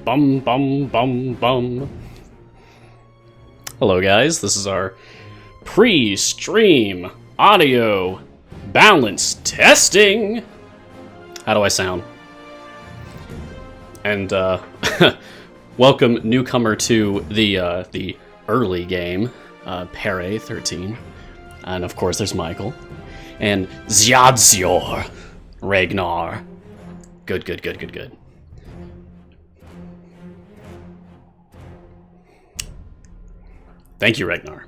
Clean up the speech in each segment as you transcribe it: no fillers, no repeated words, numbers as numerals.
Bum, bum, bum, bum. Hello, guys. This is our pre-stream audio balance testing. How do I sound? And, welcome, newcomer, to the early game, Pere 13. And, of course, there's Michael. And Zyadzior Ragnar. Good. Thank you, Ragnar.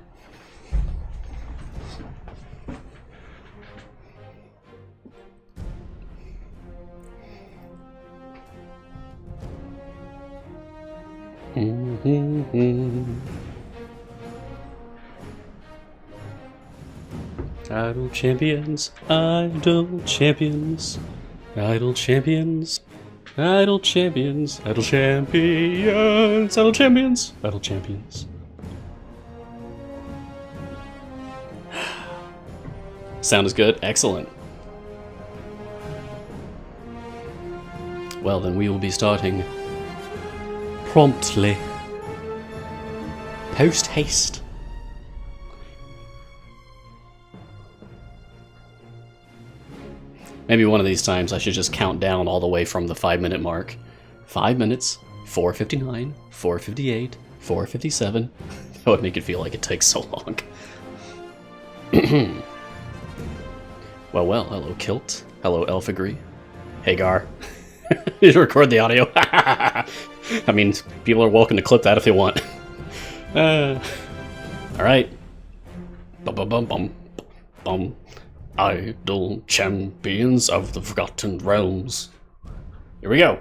Idle champions, idle champions, idle champions, idle champions, idle champions, idle champions, idle champions. Sound is good? Excellent. Well, then we will be starting promptly. Post haste. Maybe one of these times I should just count down all the way from the 5-minute mark. 5 minutes, 4:59, 4:58, 4:57. That would make it feel like it takes so long. Well, hello Kilt. Hello Elfagri. Hagar. You record the audio. I mean, people are welcome to clip that if they want. Alright. Bum. Idle champions of the Forgotten Realms. Here we go.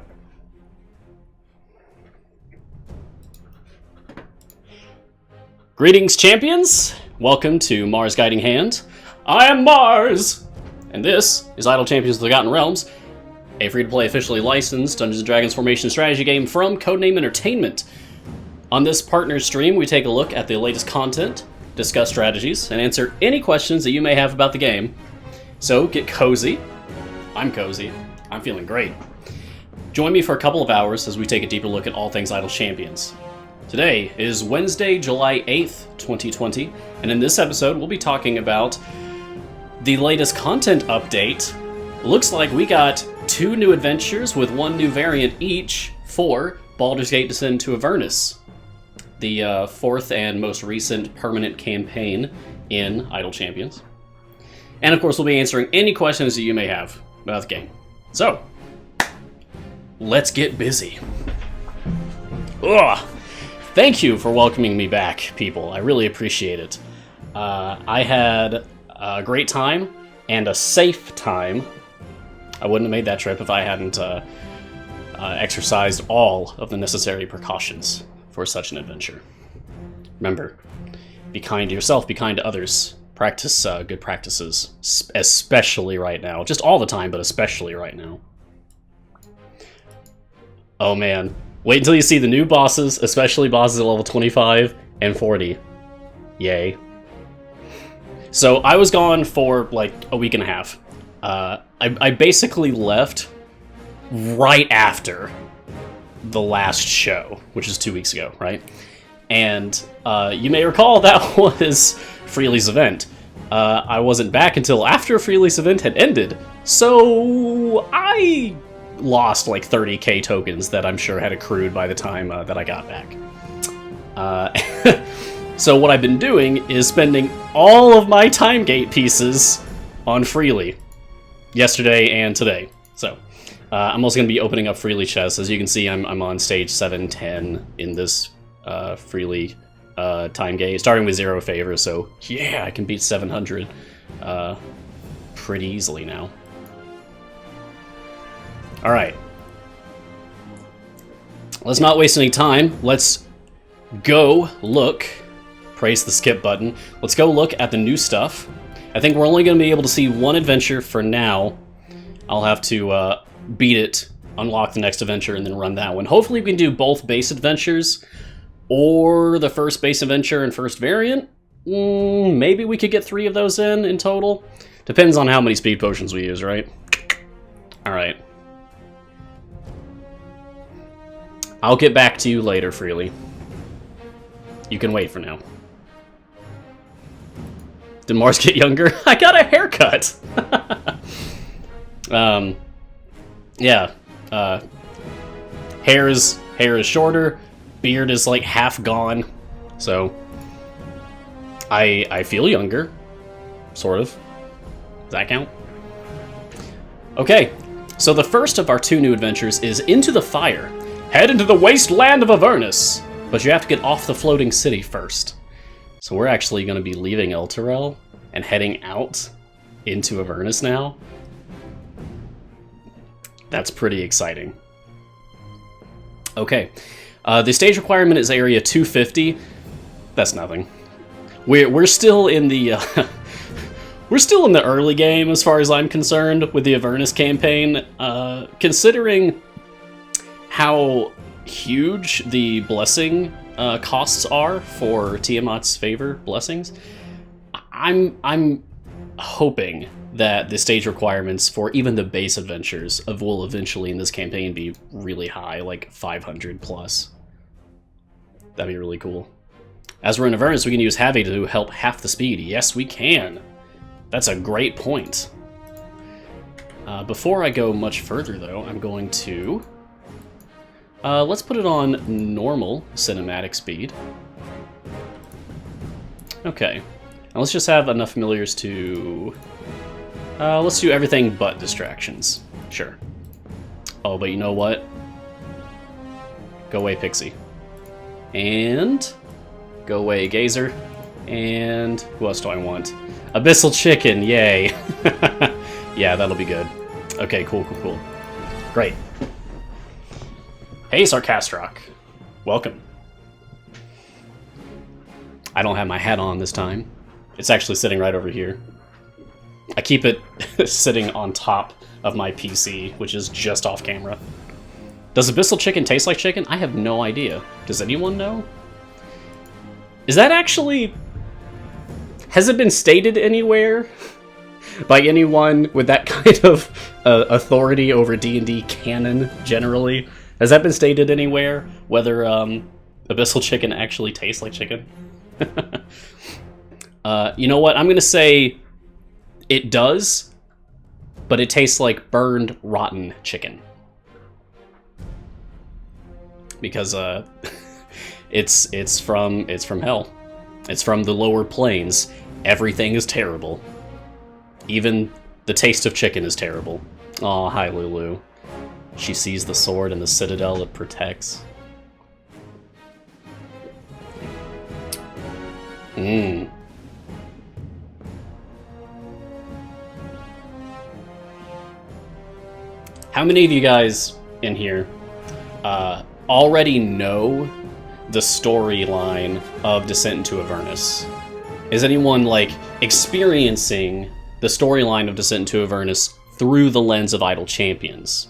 Greetings, champions. Welcome to Mars Guiding Hand. I am Mars! And this is Idle Champions of the Forgotten Realms, a free-to-play officially licensed Dungeons & Dragons formation strategy game from Codename Entertainment. On this partner stream, we take a look at the latest content, discuss strategies, and answer any questions that you may have about the game. So get cozy. I'm cozy. I'm feeling great. Join me for a couple of hours as we take a deeper look at all things Idle Champions. Today is Wednesday, July 8th, 2020, and in this episode we'll be talking about the latest content update. Looks like we got 2 new adventures with 1 new variant each for Baldur's Gate Descent to Avernus, the 4th and most recent permanent campaign in Idle Champions. And of course we'll be answering any questions that you may have about the game. So, let's get busy. Ugh. Thank you for welcoming me back, people. I really appreciate it. I had a great time and a safe time. I wouldn't have made that trip if I hadn't exercised all of the necessary precautions for such an adventure. Remember, be kind to yourself, be kind to others. Practice good practices, especially right now. Just all the time, but especially right now. Oh man, wait until you see the new bosses, especially bosses at level 25 and 40. Yay. So I was gone for like a week and a half. I basically left right after the last show, which is 2 weeks ago, right? And you may recall that was Freely's event. I wasn't back until after Freely's event had ended, so I lost like 30k tokens that I'm sure had accrued by the time that I got back. So what I've been doing is spending all of my time gate pieces on Freely, yesterday and today. So I'm also going to be opening up Freely chests. As you can see, I'm on stage 710 in this Freely time gate, starting with 0 favors. So yeah, I can beat 700 pretty easily now. All right, let's not waste any time. Let's go look. Praise the skip button. Let's go look at the new stuff. I think we're only going to be able to see 1 adventure for now. I'll have to beat it, unlock the next adventure, and then run that one. Hopefully we can do both base adventures, or the first base adventure and first variant. Maybe we could get 3 of those in total. Depends on how many speed potions we use, right? Alright. I'll get back to you later, Freely. You can wait for now. Did Mars get younger? I got a haircut! Yeah. Hair is shorter, beard is like half gone, so I feel younger, sort of. Does that count? Okay, so the first of our 2 new adventures is Into the Fire. Head into the wasteland of Avernus, but you have to get off the floating city first. So we're actually going to be leaving Elturel and heading out into Avernus now. That's pretty exciting. Okay, the stage requirement is area 250. That's nothing. We're still in the we're still in the early game as far as I'm concerned with the Avernus campaign. Considering how huge the blessing costs are for Tiamat's favor blessings, I'm hoping that the stage requirements for even the base adventures will eventually in this campaign be really high, like 500 plus. That'd be really cool. As we're in Avernus, we can use Javi to help half the speed. Yes, we can. That's a great point. Before I go much further, though, I'm going to... let's put it on normal cinematic speed. Okay. Now let's just have enough familiars to... let's do everything but distractions. Sure. Oh, but you know what? Go away, Pixie. And... go away, Gazer. And... who else do I want? Abyssal Chicken, yay! Yeah, that'll be good. Okay, cool. Great. Hey, Sarcastrock. Welcome. I don't have my hat on this time. It's actually sitting right over here. I keep it sitting on top of my PC, which is just off camera. Does Abyssal Chicken taste like chicken? I have no idea. Does anyone know? Is that actually... has it been stated anywhere by anyone with that kind of authority over D&D canon generally? Has that been stated anywhere? Whether Abyssal Chicken actually tastes like chicken? You know what? I'm going to say it does, but it tastes like burned, rotten chicken. Because it's from hell. It's from the lower planes. Everything is terrible. Even the taste of chicken is terrible. Aw, hi Lulu. She sees the sword and the citadel it protects. How many of you guys in here already know the storyline of Descent into Avernus? Is anyone, like, experiencing the storyline of Descent into Avernus through the lens of Idle Champions?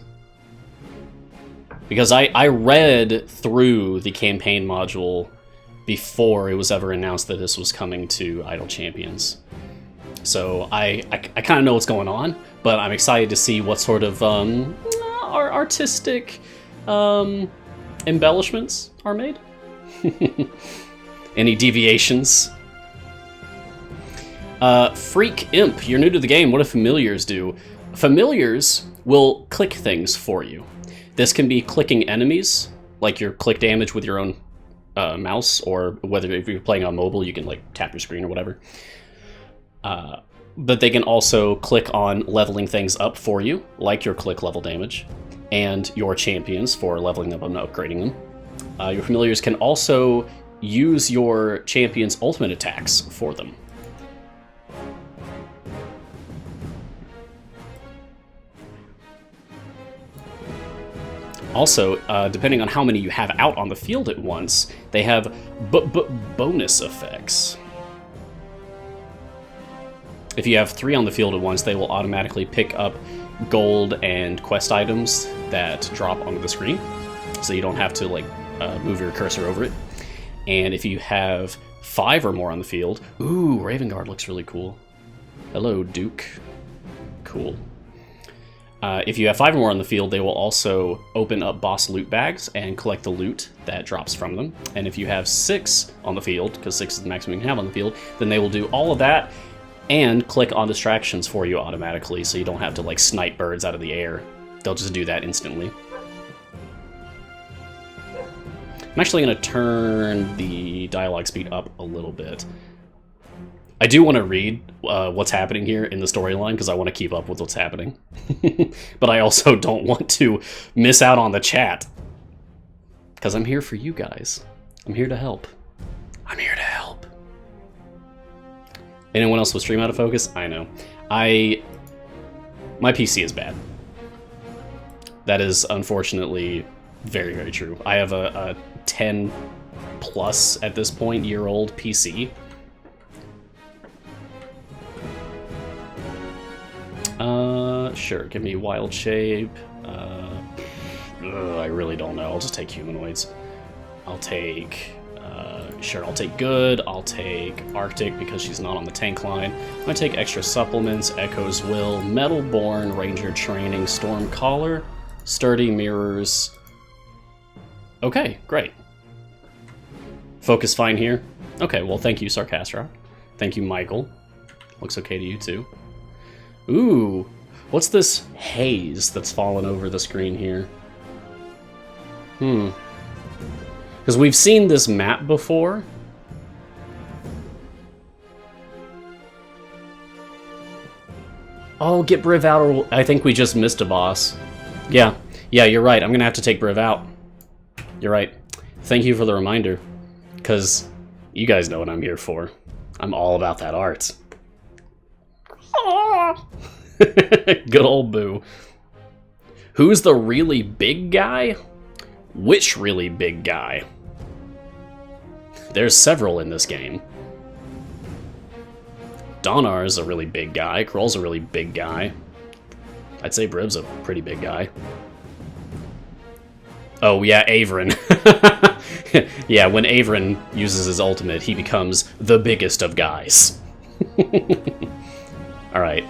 Because I read through the campaign module before it was ever announced that this was coming to Idle Champions. So I kind of know what's going on, but I'm excited to see what sort of artistic embellishments are made. Any deviations? Freak Imp, you're new to the game. What do familiars do? Familiars will click things for you. This can be clicking enemies, like your click damage with your own mouse, or whether if you're playing on mobile, you can like tap your screen or whatever. But they can also click on leveling things up for you, like your click level damage, and your champions for leveling them up and upgrading them. Your familiars can also use your champion's ultimate attacks for them. Also, depending on how many you have out on the field at once, they have bonus effects. If you have 3 on the field at once, they will automatically pick up gold and quest items that drop onto the screen, so you don't have to like move your cursor over it. And if you have 5 or more on the field, ooh, Raven Guard looks really cool. Hello, Duke. Cool. If you have 5 or more on the field, they will also open up boss loot bags and collect the loot that drops from them. And if you have 6 on the field, because 6 is the maximum you can have on the field, then they will do all of that and click on distractions for you automatically, so you don't have to like snipe birds out of the air. They'll just do that instantly. I'm actually going to turn the dialogue speed up a little bit. I do want to read what's happening here in the storyline because I want to keep up with what's happening. But I also don't want to miss out on the chat. Because I'm here for you guys. I'm here to help. I'm here to help. Anyone else with stream out of focus? I know. My PC is bad. That is unfortunately very, very true. I have a 10 plus at this point year-old PC. Sure, give me wild shape. I really don't know. I'll just take humanoids. I'll take, sure, I'll take good. I'll take Arctic because she's not on the tank line. I'm gonna take extra supplements, Echo's Will, Metalborn, Ranger Training, Storm Collar, Sturdy Mirrors. Okay, great. Focus fine here. Okay, well, thank you, Sarcastra. Thank you, Michael. Looks okay to you, too. Ooh, what's this haze that's fallen over the screen here? Because we've seen this map before. Oh, get Briv out, or I think we just missed a boss. Yeah, you're right. I'm gonna have to take Briv out. You're right. Thank you for the reminder, because you guys know what I'm here for. I'm all about that art. Good old Boo. Who's the really big guy? Which really big guy? There's several in this game. Donar's a really big guy. Kroll's a really big guy. I'd say Briv's a pretty big guy. Oh yeah, Averin. Yeah, when Averin uses his ultimate, he becomes the biggest of guys. Alright.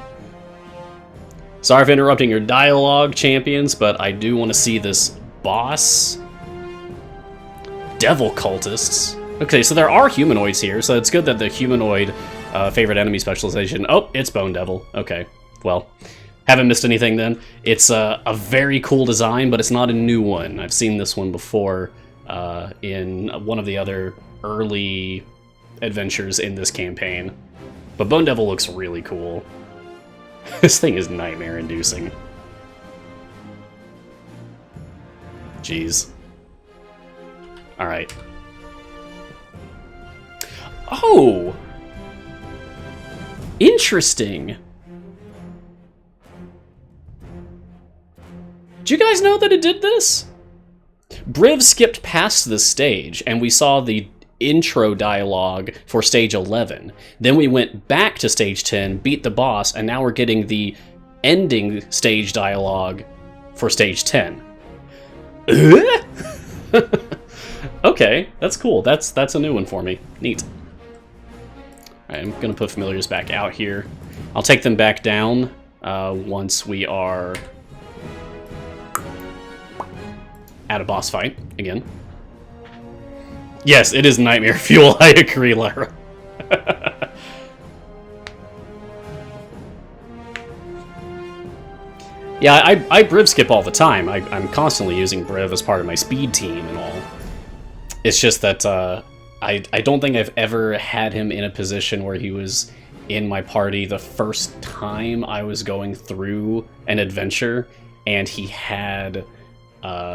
Sorry for interrupting your dialogue, champions, but I do want to see this boss. Devil cultists. Okay, so there are humanoids here, so it's good that the humanoid favorite enemy specialization... Oh, it's Bone Devil. Okay, well, haven't missed anything then. It's a very cool design, but it's not a new one. I've seen this one before in one of the other early adventures in this campaign. But Bone Devil looks really cool. This thing is nightmare-inducing. Jeez. Alright. Oh! Interesting! Do you guys know that it did this? Briv skipped past this stage, and we saw the intro dialogue for stage 11. Then we went back to stage 10, beat the boss, and now we're getting the ending stage dialogue for stage 10. Okay, that's cool. That's a new one for me. Neat. Alright, I'm gonna put familiars back out here. I'll take them back down once we are at a boss fight again. Yes, it is nightmare fuel. I agree, Lyra. Yeah, I Briv skip all the time. I'm constantly using Briv as part of my speed team and all. It's just that I don't think I've ever had him in a position where he was in my party the first time I was going through an adventure and he had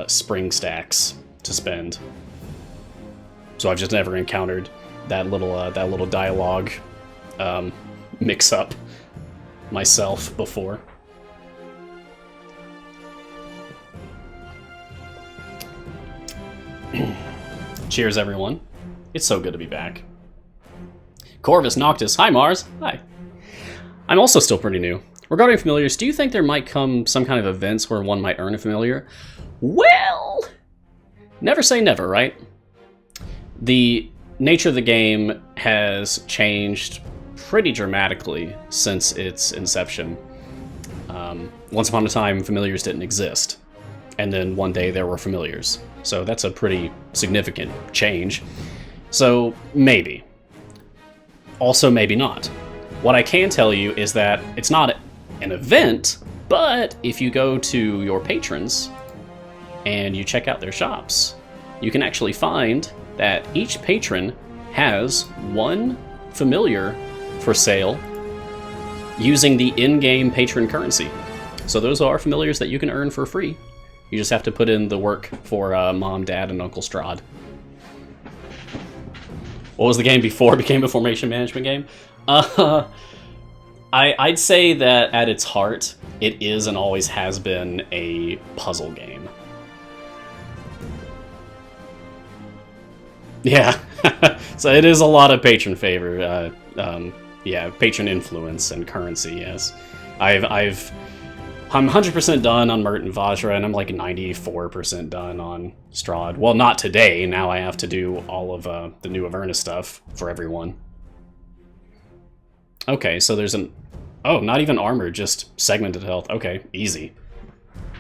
spring stacks to spend. So I've just never encountered that little dialogue mix-up myself before. Cheers, everyone. It's so good to be back. Corvus Noctis. Hi, Mars. Hi. I'm also still pretty new. Regarding familiars, do you think there might come some kind of events where one might earn a familiar? Well, never say never, right? The nature of the game has changed pretty dramatically since its inception. Once upon a time, familiars didn't exist. And then one day there were familiars. So that's a pretty significant change. So maybe. Also maybe not. What I can tell you is that it's not an event, but if you go to your patrons and you check out their shops, you can actually find that each patron has one familiar for sale using the in-game patron currency. So those are familiars that you can earn for free. You just have to put in the work for Mom, Dad, and Uncle Strahd. What was the game before it became a formation management game? I'd say that at its heart, it is and always has been a puzzle game. Yeah, so it is a lot of patron favor. Yeah, patron influence and currency, yes. I'm 100% done on Mert and Vajra, and I'm like 94% done on Strahd. Well, not today. Now I have to do all of the new Averna stuff for everyone. Okay, so there's an... Oh, not even armor, just segmented health. Okay, easy.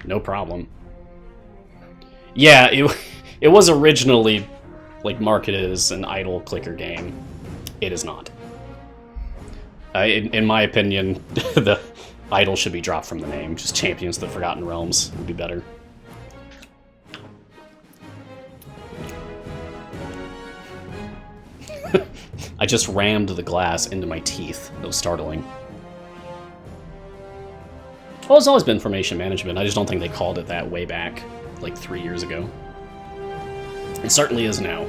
No problem. Yeah, it was originally like marketed as an idle clicker game. It is not. In my opinion, the idle should be dropped from the name. Just Champions of the Forgotten Realms would be better. I just rammed the glass into my teeth. It was startling. Well, it's always been formation management. I just don't think they called it that way back, like 3 years ago. It certainly is now.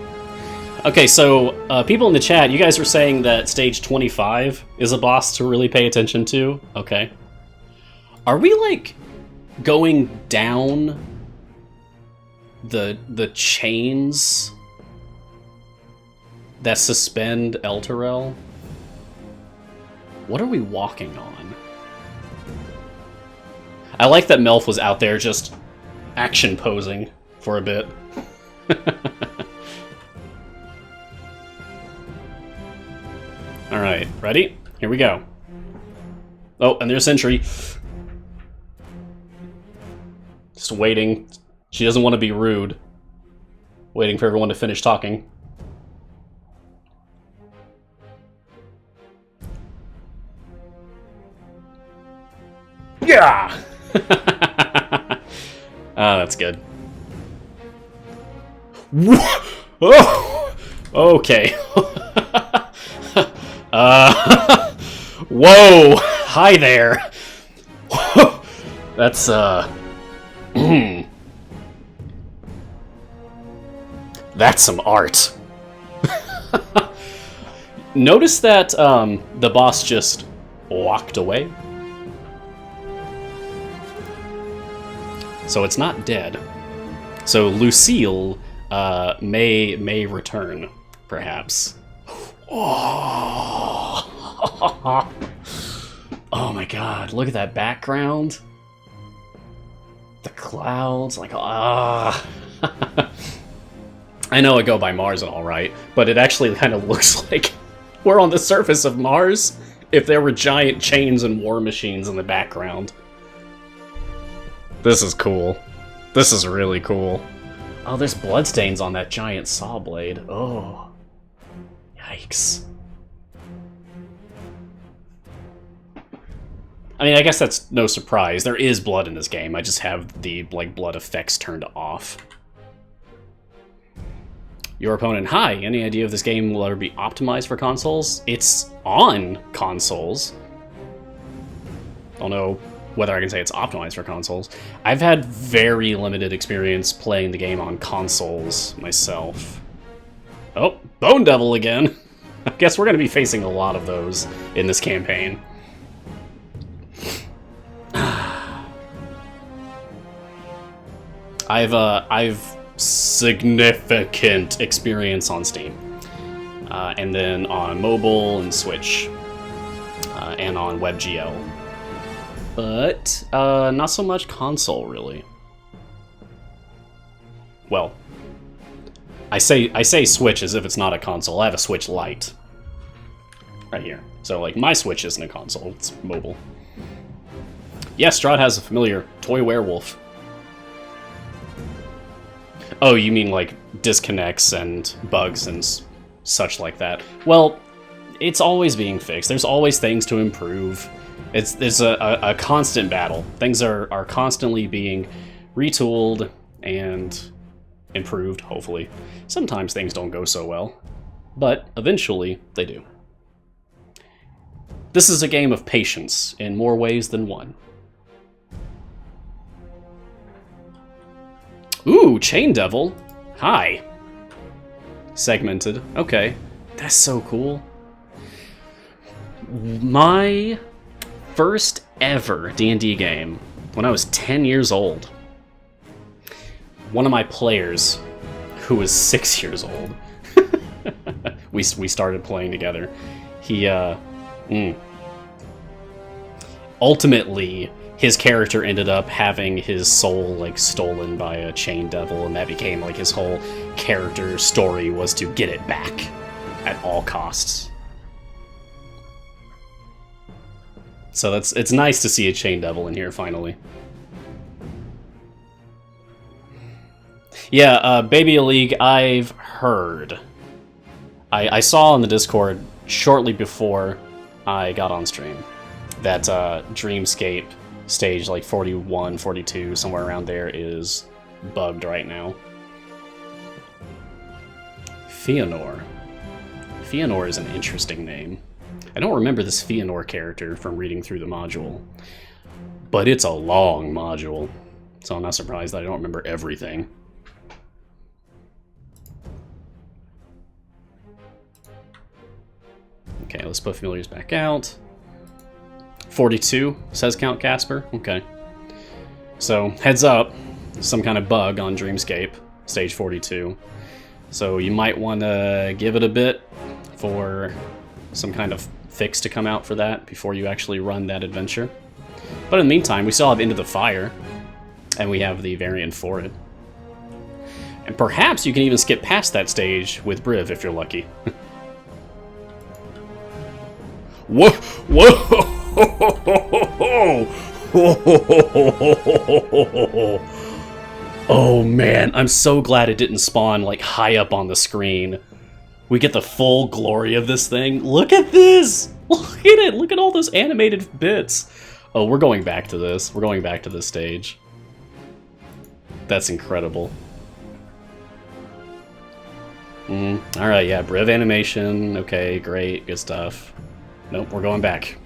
Okay, so people in the chat, you guys were saying that stage 25 is a boss to really pay attention to. Okay. Are we, like, going down the chains that suspend Elturel? What are we walking on? I like that Melf was out there just action posing for a bit. Alright, ready? Here we go. Oh, and there's Sentry. Just waiting. She doesn't want to be rude. Waiting for everyone to finish talking. Yeah! Ah, that's good. Oh! Okay. Whoa! Hi there! That's, That's some art. Notice that, the boss just walked away. So it's not dead. So Lucille may return, perhaps. Oh. Oh my god, look at that background. The clouds, like, ah. I know I go by Mars and all right, but it actually kind of looks like we're on the surface of Mars if there were giant chains and war machines in the background. This is cool. This is really cool. Oh, there's bloodstains on that giant saw blade. Oh. Yikes. I mean, I guess that's no surprise. There is blood in this game. I just have the, like, blood effects turned off. Your opponent, hi. Any idea if this game will ever be optimized for consoles? It's on consoles. Don't know whether I can say it's optimized for consoles. I've had very limited experience playing the game on consoles myself. Oh, Bone Devil again. I guess we're going to be facing a lot of those in this campaign. I've significant experience on Steam, and then on mobile and Switch, and on WebGL. But, not so much console, really. Well, I say Switch as if it's not a console. I have a Switch Lite. Right here. So, like, my Switch isn't a console, it's mobile. Yes, Strahd has a familiar toy werewolf. Oh, you mean like disconnects and bugs and such like that. Well, it's always being fixed. There's always things to improve. It's a constant battle. Things are constantly being retooled and improved, hopefully. Sometimes things don't go so well, but eventually they do. This is a game of patience in more ways than one. Ooh, Chain Devil. Hi. Segmented. Okay. That's so cool. My first ever D&D game, when I was 10 years old, one of my players, who was 6 years old, we started playing together. He, ultimately, his character ended up having his soul, like, stolen by a chain devil, and that became, like, his whole character story was to get it back at all costs. So it's nice to see a chain devil in here, finally. Yeah, Baby League, I've heard. I saw on the Discord shortly before I got on stream that Dreamscape stage like 41, 42, somewhere around there is bugged right now. Fëanor. Fëanor is an interesting name. I don't remember this Fëanor character from reading through the module, but it's a long module, so I'm not surprised that I don't remember everything. Okay, let's put familiars back out. 42, says Count Casper. Okay. So, heads up, some kind of bug on Dreamscape, stage 42. So you might want to give it a bit for some kind of fix to come out for that before you actually run that adventure. But in the meantime, we still have Into the Fire, and we have the variant for it. And perhaps you can even skip past that stage with Briv if you're lucky. Whoa! Whoa! Oh man, I'm so glad it didn't spawn like high up on the screen. We get the full glory of this thing. Look at this! Look at it! Look at all those animated bits! Oh, we're going back to this. We're going back to this stage. That's incredible. Alright, yeah, Briv animation. Okay, great, good stuff. Nope, we're going back.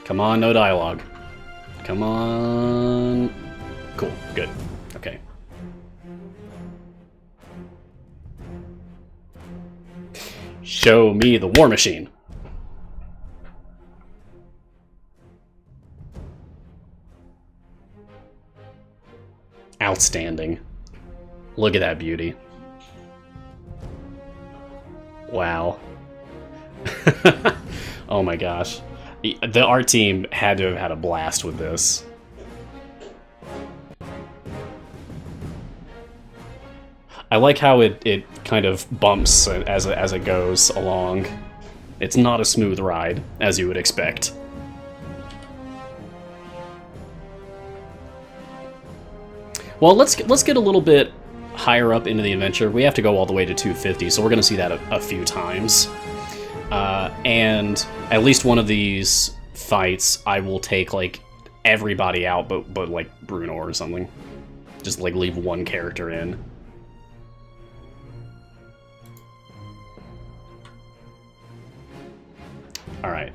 Come on, no dialogue. Come on. Cool, good. Okay. Show me the war machine. Outstanding. Look at that beauty. Wow. Oh my gosh. The art team had to have had a blast with this. I like how it kind of bumps as it goes along. It's not a smooth ride, as you would expect. Well, let's get a little bit higher up into the adventure. We have to go all the way to 250, so we're going to see that a few times. And at least one of these fights, I will take, like, everybody out, but like, Bruno or something. Just, like, leave one character in. Alright.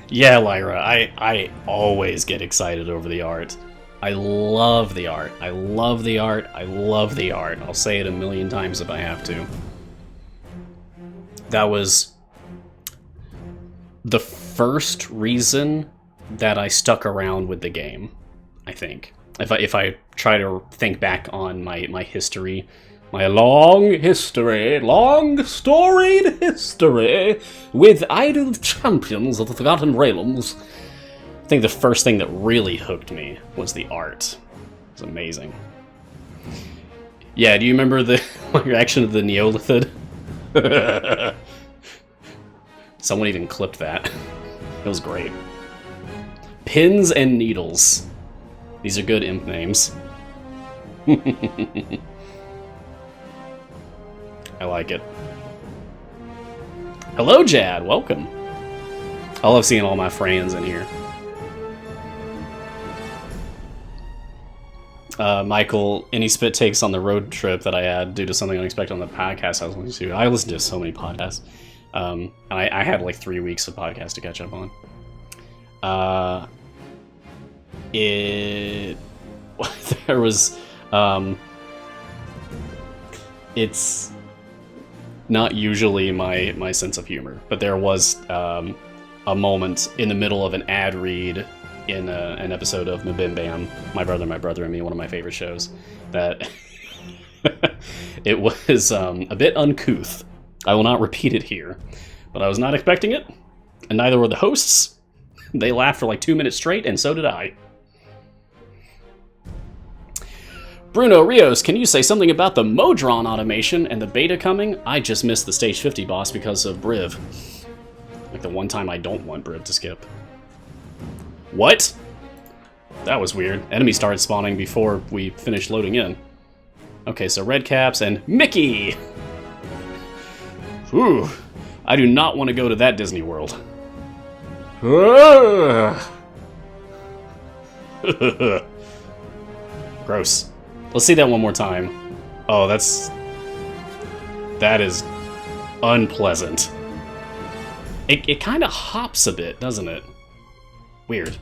Yeah, Lyra, I always get excited over the art. I love the art. I love the art. I love the art. I'll say it a million times if I have to. That was the first reason that I stuck around with the game, I think. If I try to think back on my history, my long storied history with idle champions of the Forgotten Realms, I think the first thing that really hooked me was the art. It was amazing. Yeah, do you remember my reaction to the Neolithid? Someone even clipped that. It was great. Pins and Needles. These are good imp names. I like it. Hello, Jad. Welcome. I love seeing all my friends in here. Michael, any spit takes on the road trip that I had due to something unexpected on the podcast I was listening to. I listened to so many podcasts. And I had like 3 weeks of podcasts to catch up on. There was, it's not usually my sense of humor, but there was a moment in the middle of an ad read in an episode of Mabim Bam, My Brother and Me, one of my favorite shows, that it was a bit uncouth. I will not repeat it here, but I was not expecting it, and neither were the hosts. They laughed for like 2 minutes straight, and so did I. Bruno Rios, can you say something about the Modron automation and the beta coming? I just missed the stage 50 boss because of Briv. Like the one time I don't want Briv to skip. What? That was weird. Enemies started spawning before we finished loading in. Okay, so red caps and Mickey! Ooh, I do not want to go to that Disney World. Gross. Let's see that one more time. Oh, that is unpleasant. It kind of hops a bit, doesn't it? Weird.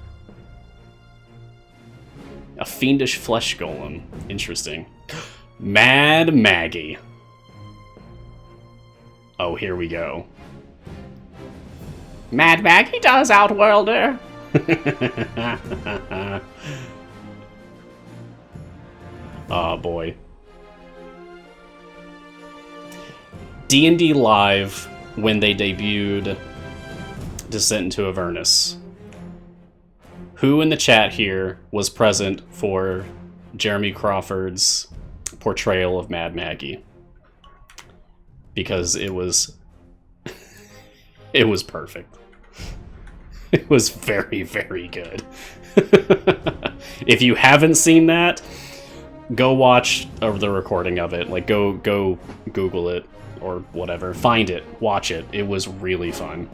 A fiendish flesh golem. Interesting. Mad Maggie. Oh, here we go. Mad Maggie does, Outworlder. Oh boy. D&D Live, when they debuted Descent into Avernus. Who in the chat here was present for Jeremy Crawford's portrayal of Mad Maggie? Because it was... it was perfect. It was very, very good. If you haven't seen that, go watch the recording of it. Like, go Google it or whatever. Find it. Watch it. It was really fun.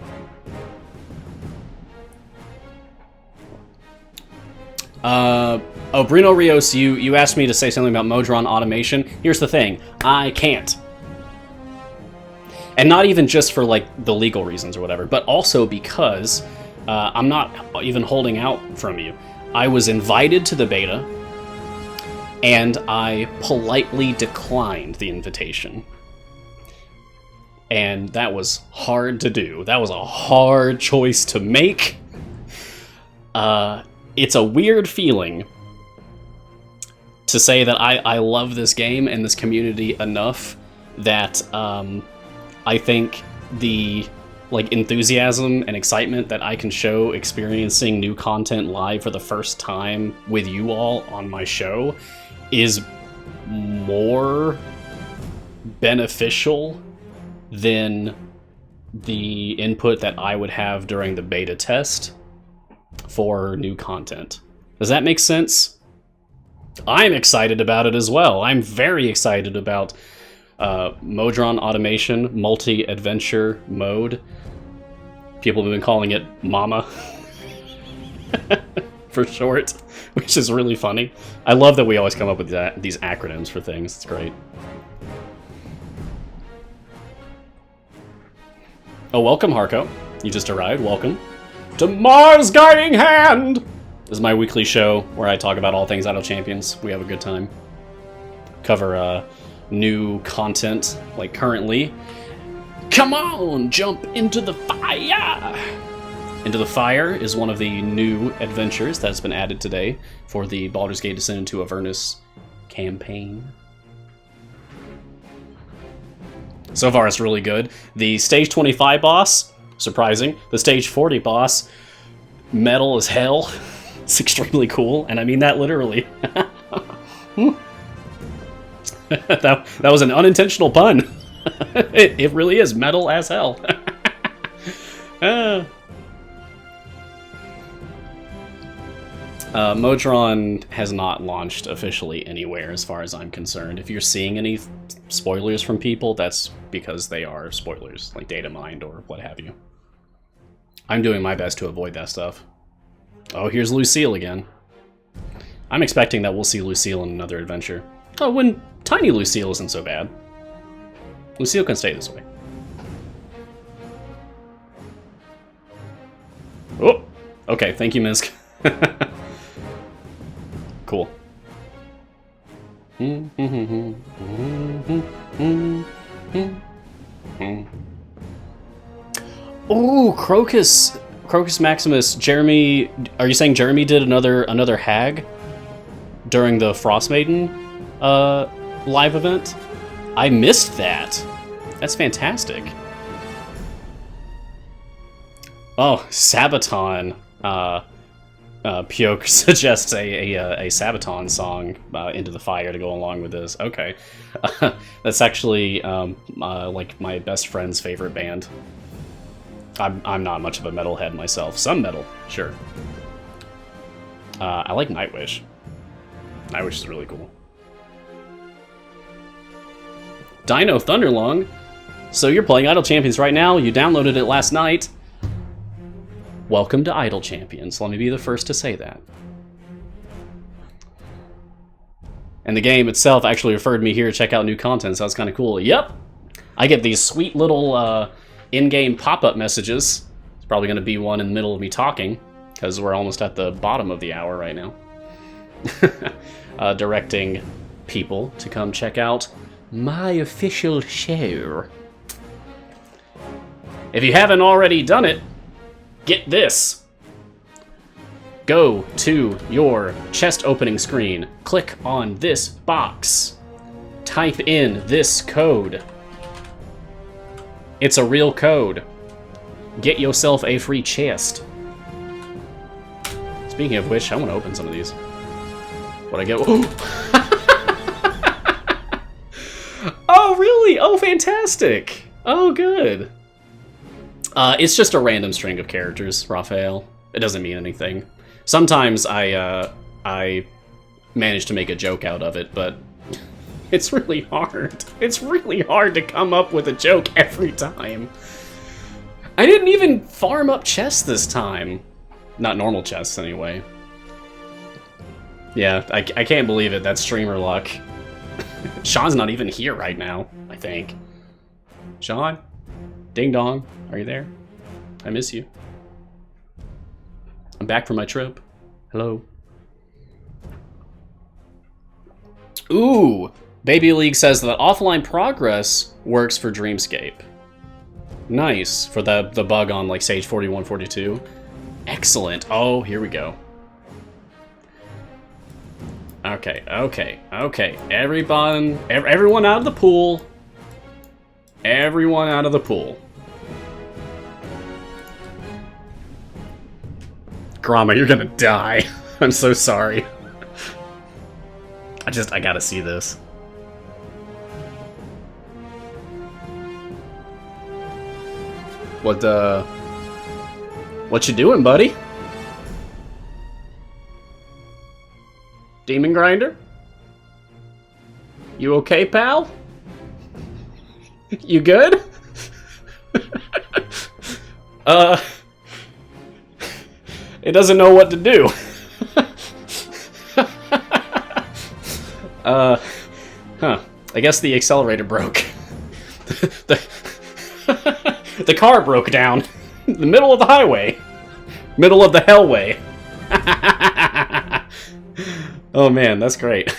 Oh, Bruno Rios, you asked me to say something about Modron automation. Here's the thing. I can't. And not even just for, like, the legal reasons or whatever, but also because I'm not even holding out from you. I was invited to the beta, and I politely declined the invitation. And that was hard to do. That was a hard choice to make. It's a weird feeling to say that I love this game and this community enough that I think the enthusiasm and excitement that I can show experiencing new content live for the first time with you all on my show is more beneficial than the input that I would have during the beta test for new content. Does that make sense? I'm excited about it as well. I'm very excited about Modron automation, multi-adventure mode. People have been calling it MAMA for short, which is really funny. I love that we always come up with these acronyms for things. It's great. Oh, welcome, Harko. You just arrived. Welcome to Mars Guiding Hand! This is my weekly show where I talk about all things Idle Champions. We have a good time. Cover new content, like currently. Come on, jump into the fire! Into the Fire is one of the new adventures that's been added today for the Baldur's Gate Descent into Avernus campaign. So far, it's really good. The Stage 25 boss, surprising. The Stage 40 boss, metal as hell. It's extremely cool, and I mean that literally. that was an unintentional pun. It really is metal as hell. Modron has not launched officially anywhere as far as I'm concerned. If you're seeing any spoilers from people, that's because they are spoilers, like data mined or what have you. I'm doing my best to avoid that stuff. Oh, here's Lucille again. I'm expecting that we'll see Lucille in another adventure. Oh, when Tiny Lucille isn't so bad. Lucille can stay this way. Oh! Okay, thank you, Misk. Cool. Oh, Crocus Maximus. Jeremy, are you saying Jeremy did another hag during the Frostmaiden live event? I missed that. That's fantastic. Oh, Sabaton. Pioke suggests a Sabaton song, Into the Fire, to go along with this. Okay. That's actually like my best friend's favorite band. I'm not much of a metalhead myself. Some metal, sure. I like Nightwish. Nightwish is really cool. Dino Thunderlong. So you're playing Idle Champions right now. You downloaded it last night. Welcome to Idle Champions. Let me be the first to say that. And the game itself actually referred me here to check out new content, so that's kind of cool. Yep! I get these sweet little in-game pop-up messages. It's probably going to be one in the middle of me talking, because we're almost at the bottom of the hour right now. Directing people to come check out my official show. If you haven't already done it, get this. Go to your chest opening screen, click on this box, type in this code. It's a real code. Get yourself a free chest. Speaking of which, I want to open some of these. What I get? Oh, really? Oh, fantastic. Oh, good. It's just a random string of characters, Raphael. It doesn't mean anything. Sometimes I manage to make a joke out of it, but it's really hard. It's really hard to come up with a joke every time. I didn't even farm up chests this time. Not normal chests, anyway. Yeah, I can't believe it. That's streamer luck. Sean's not even here right now, I think. Sean? Ding dong. Are you there? I miss you. I'm back from my trip. Hello. Ooh! Baby League says that offline progress works for Dreamscape. Nice. For the bug on like Sage 41, 42. Excellent. Oh, here we go. Okay. Everyone out of the pool. Everyone out of the pool. Grama, you're gonna die. I'm so sorry. I gotta see this. What you doing, buddy? Demon Grinder? You okay, pal? You good? It doesn't know what to do. Huh. I guess the accelerator broke. The car broke down. In the middle of the highway. Middle of the hellway. Oh man, that's great.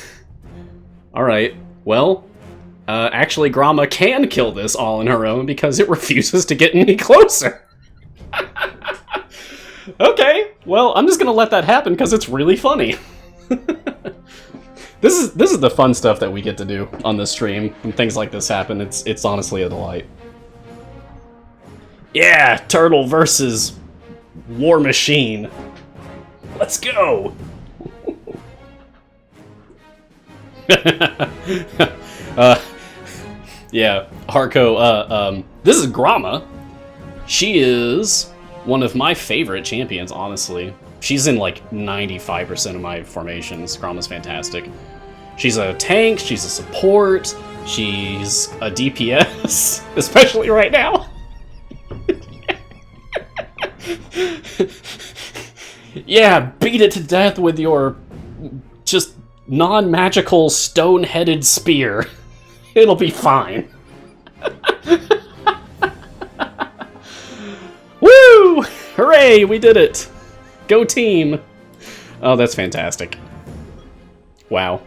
Alright, well, actually Grama can kill this all on her own because it refuses to get any closer. Okay, well, I'm just gonna let that happen because it's really funny. This is the fun stuff that we get to do on this stream when things like this happen. It's honestly a delight. Yeah, Turtle versus War Machine. Let's go. Yeah, Harco, this is Grama. She is one of my favorite champions, honestly. She's in like 95% of my formations. Grama's fantastic. She's a tank, she's a support, she's a DPS, especially right now. Yeah, beat it to death with your just non-magical stone-headed spear. It'll be fine. Woo! Hooray, we did it! Go team! Oh, that's fantastic. Wow.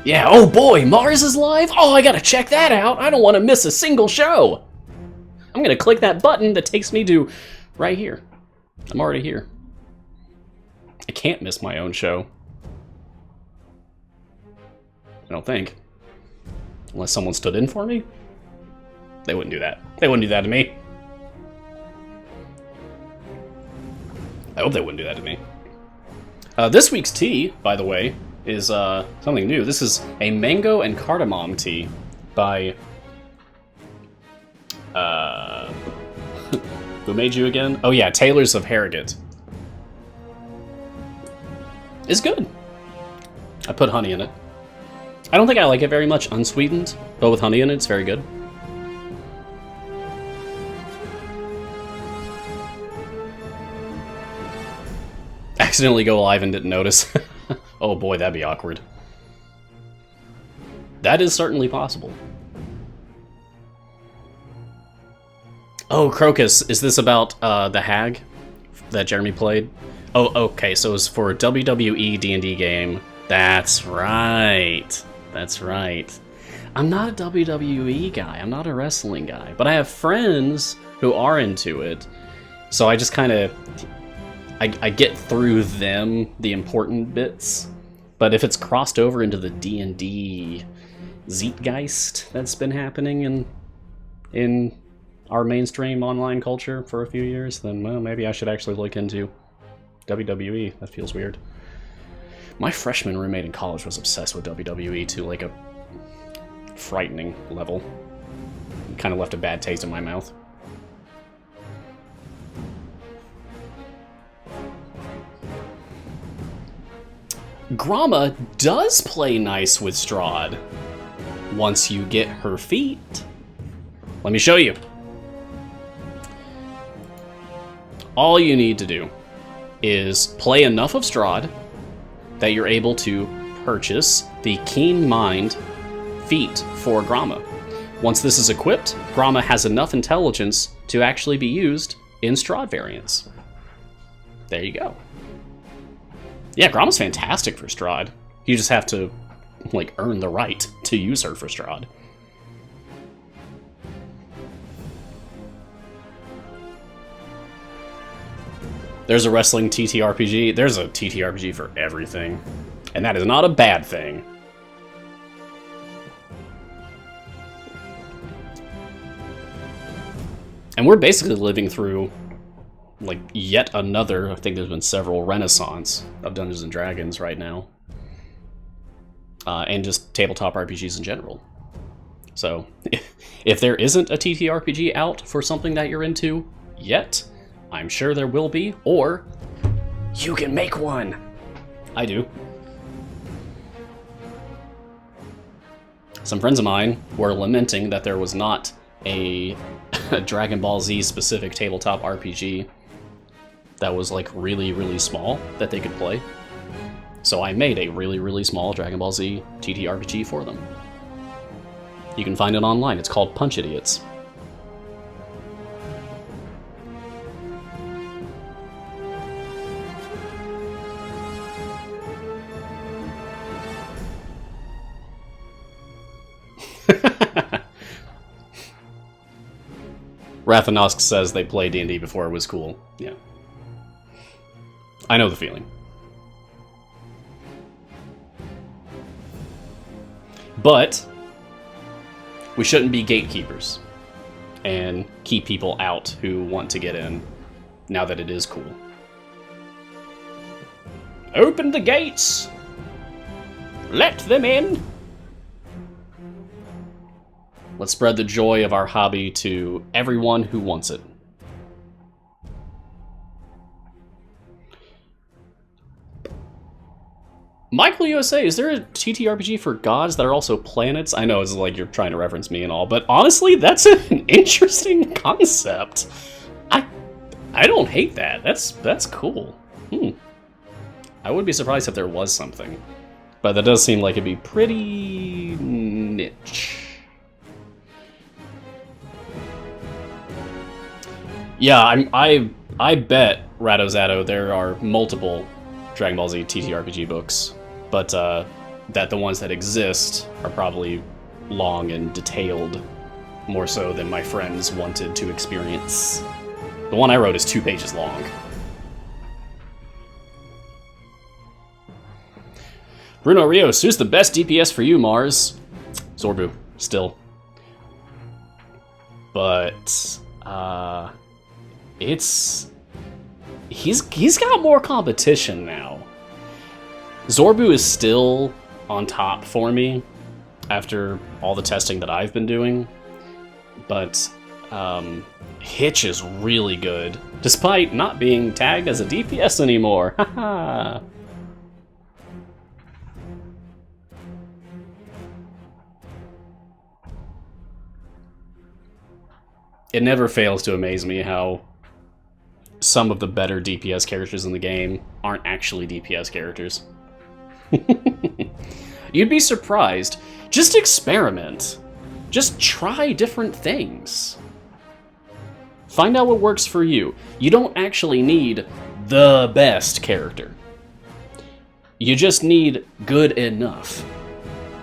Yeah, oh boy, Mars is live? Oh, I gotta check that out. I don't want to miss a single show. I'm gonna click that button that takes me to right here. I'm already here. I can't miss my own show. I don't think. Unless someone stood in for me? They wouldn't do that. They wouldn't do that to me. I hope they wouldn't do that to me. This week's tea, by the way, is something new. This is a mango and cardamom tea by... who made you again? Oh yeah, Tailors of Harrogate. It's good. I put honey in it. I don't think I like it very much unsweetened, but with honey in it, it's very good. Accidentally go live and didn't notice. Oh boy, that'd be awkward. That is certainly possible. Oh, Crocus, is this about the hag that Jeremy played? Oh, okay, so it's for a WWE D&D game. That's right. That's right. I'm not a WWE guy. I'm not a wrestling guy. But I have friends who are into it. So I just kind of... I get through them the important bits. But if it's crossed over into the D&D zeitgeist that's been happening in our mainstream online culture for a few years, then, well, maybe I should actually look into WWE. That feels weird. My freshman roommate in college was obsessed with WWE to, like, a frightening level. It kind of left a bad taste in my mouth. Grama does play nice with Strahd once you get her feet. Let me show you. All you need to do is play enough of Strahd that you're able to purchase the Keen Mind feat for Grama. Once this is equipped, Grama has enough intelligence to actually be used in Strahd variants. There you go. Yeah, Grama's fantastic for Strahd. You just have to, like, earn the right to use her for Strahd. There's a wrestling TTRPG. There's a TTRPG for everything. And that is not a bad thing. And we're basically living through, like, yet another, I think there's been several renaissance of Dungeons & Dragons right now. And just tabletop RPGs in general. So, if there isn't a TTRPG out for something that you're into yet, I'm sure there will be, or you can make one. I do. Some friends of mine were lamenting that there was not a Dragon Ball Z specific tabletop RPG that was like really, really small that they could play. So I made a really, really small Dragon Ball Z TTRPG for them. You can find it online. It's called Punch Idiots. Rathanosk says they played D&D before it was cool. Yeah. I know the feeling. But we shouldn't be gatekeepers and keep people out who want to get in now that it is cool. Open the gates! Let them in! Let's spread the joy of our hobby to everyone who wants it. Michael USA, is there a TTRPG for gods that are also planets? I know it's like you're trying to reference me and all, but honestly, that's an interesting concept. I don't hate that. That's cool. I would be surprised if there was something. But that does seem like it'd be pretty niche. Yeah, I bet Radozado there are multiple Dragon Ball Z TTRPG books, but that the ones that exist are probably long and detailed, more so than my friends wanted to experience. The one I wrote is 2 pages long. Bruno Rios, who's the best DPS for you, Mars? Zorbu, still. But he's got more competition now. Zorbu is still on top for me after all the testing that I've been doing, but Hitch is really good, despite not being tagged as a DPS anymore. Haha. It never fails to amaze me how some of the better DPS characters in the game aren't actually DPS characters. You'd be surprised. Just experiment. Just try different things. Find out what works for you. You don't actually need the best character. You just need good enough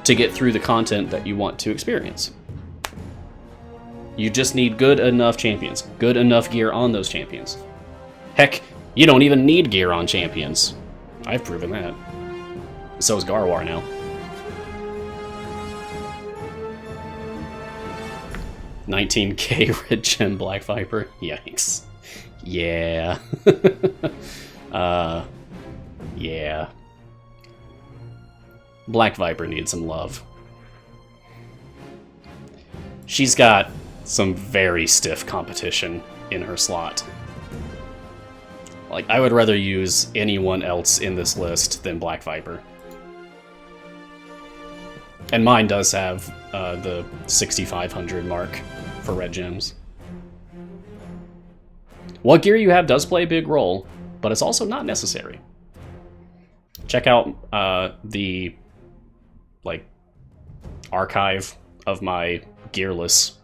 to get through the content that you want to experience. You just need good enough champions, good enough gear on those champions. Heck, you don't even need gear on champions. I've proven that. So is Garwar now. $19K Red Gem Black Viper? Yikes. Yeah. Yeah. Black Viper needs some love. She's got some very stiff competition in her slot. Like, I would rather use anyone else in this list than Black Viper. And mine does have the 6,500 mark for red gems. What gear you have does play a big role, but it's also not necessary. Check out the archive of my gearless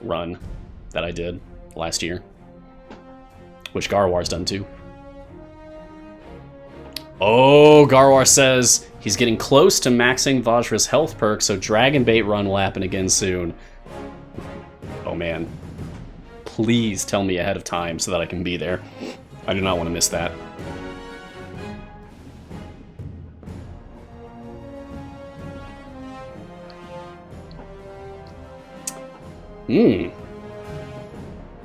run that I did last year, which Garwar's done too. Oh, Garwar says he's getting close to maxing Vajra's health perk, so Dragon Bait run will happen again soon. Oh man. Please tell me ahead of time so that I can be there. I do not want to miss that.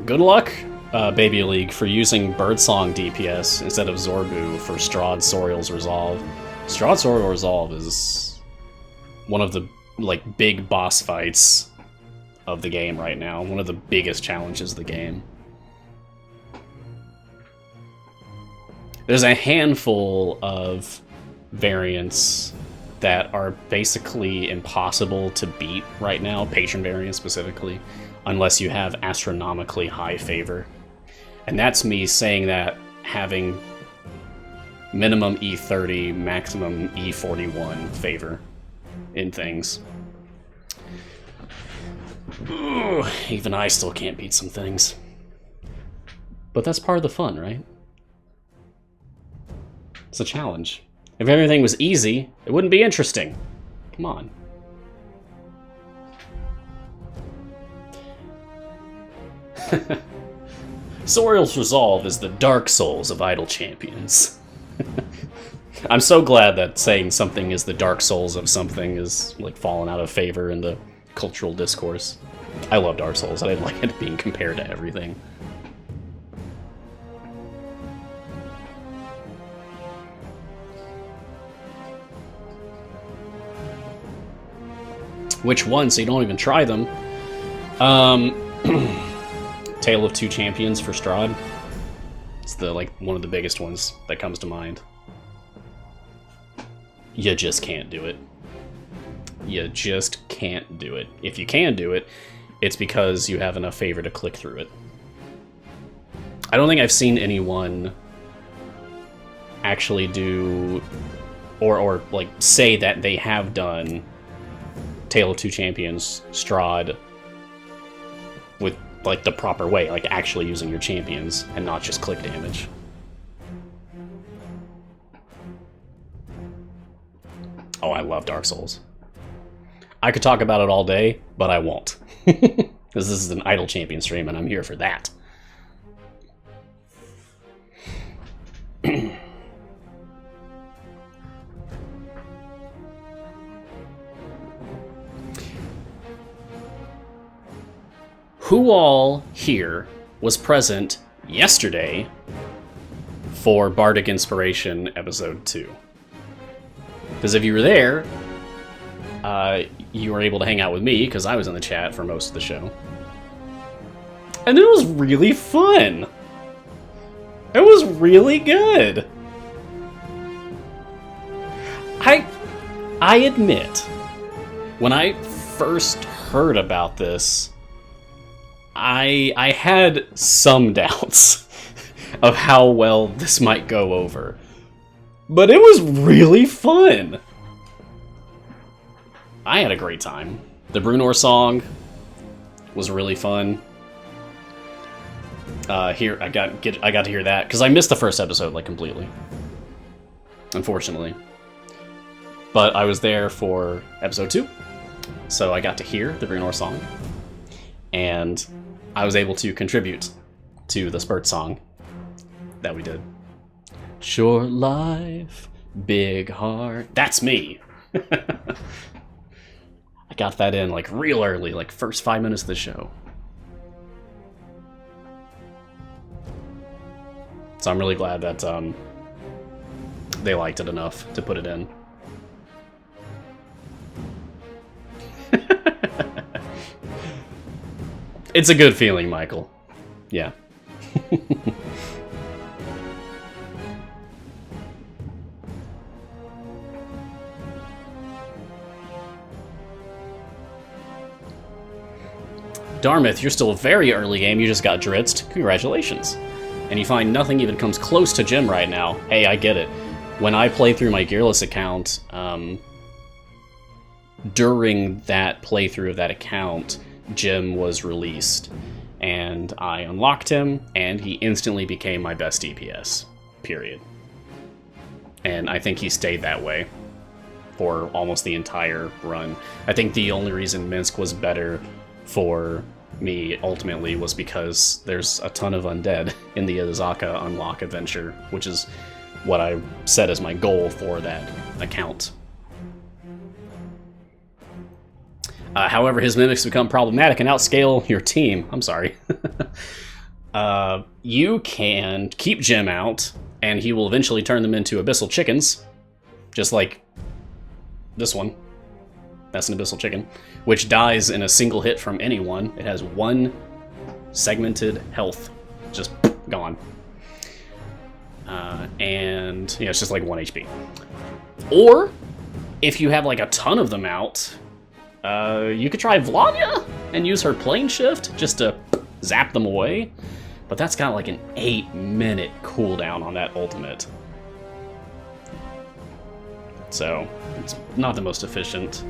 Good luck, Baby League, for using Birdsong DPS instead of Zorbu for Strahd Sorial's Resolve. Strahd Sorial Resolve is one of the big boss fights of the game right now. One of the biggest challenges of the game. There's a handful of variants that are basically impossible to beat right now, patron variants specifically, unless you have astronomically high favor. And that's me saying that having minimum E30, maximum E41 favor in things. Ooh, even I still can't beat some things. But that's part of the fun, right? It's a challenge. If everything was easy, it wouldn't be interesting. Come on. Sorial's Resolve is the Dark Souls of idle champions. I'm so glad that saying something is the Dark Souls of something is fallen out of favor in the cultural discourse. I love Dark Souls. I didn't like it being compared to everything. which one, so you don't even try them. Tale of Two Champions for Strahd. It's the one of the biggest ones that comes to mind. You just can't do it. You just can't do it. If you can do it, it's because you have enough favor to click through it. I don't think I've seen anyone actually do or like say that they have done Tale of Two Champions Strahd with like the proper way, like actually using your champions and not just click damage. Oh, I love Dark Souls. I could talk about it all day, but I won't. Because this is an Idle Champion stream and I'm here for that. Who all here was present yesterday for Bardic Inspiration Episode 2? Because if you were there, you were able to hang out with me, because I was in the chat for most of the show. And it was really fun! It was really good! I admit, when I first heard about this, I had some doubts of how well this might go over. But it was really fun! I had a great time. The Brunor song was really fun. Here, I got to hear that, because I missed the first episode, like, completely. Unfortunately. But I was there for episode 2, so I got to hear the Brunor song. And I was able to contribute to the Spurt song that we did. Short life, big heart. That's me! I got that in, like, real early, like, first 5 minutes of the show. So I'm really glad that they liked it enough to put it in. It's a good feeling, Michael. Yeah. Darmith, you're still very early game. You just got dritzed. Congratulations. And you find nothing even comes close to Jim right now. Hey, I get it. When I play through my Gearless account, during that playthrough of that account, Jim was released. And I unlocked him, and he instantly became my best DPS. Period. And I think he stayed that way for almost the entire run. I think the only reason Minsk was better for me ultimately was because there's a ton of undead in the Izaka unlock adventure, which is what I set as my goal for that account. However, his mimics become problematic and outscale your team. I'm sorry. You can keep Jim out, and he will eventually turn them into abyssal chickens, just like this one. That's an abyssal chicken, which dies in a single hit from anyone. It has 1 segmented health, just gone. And yeah, it's just like 1 HP. Or if you have like a ton of them out, you could try Vlanya and use her plane shift just to zap them away. But that's got like an 8-minute cooldown on that ultimate. So it's not the most efficient.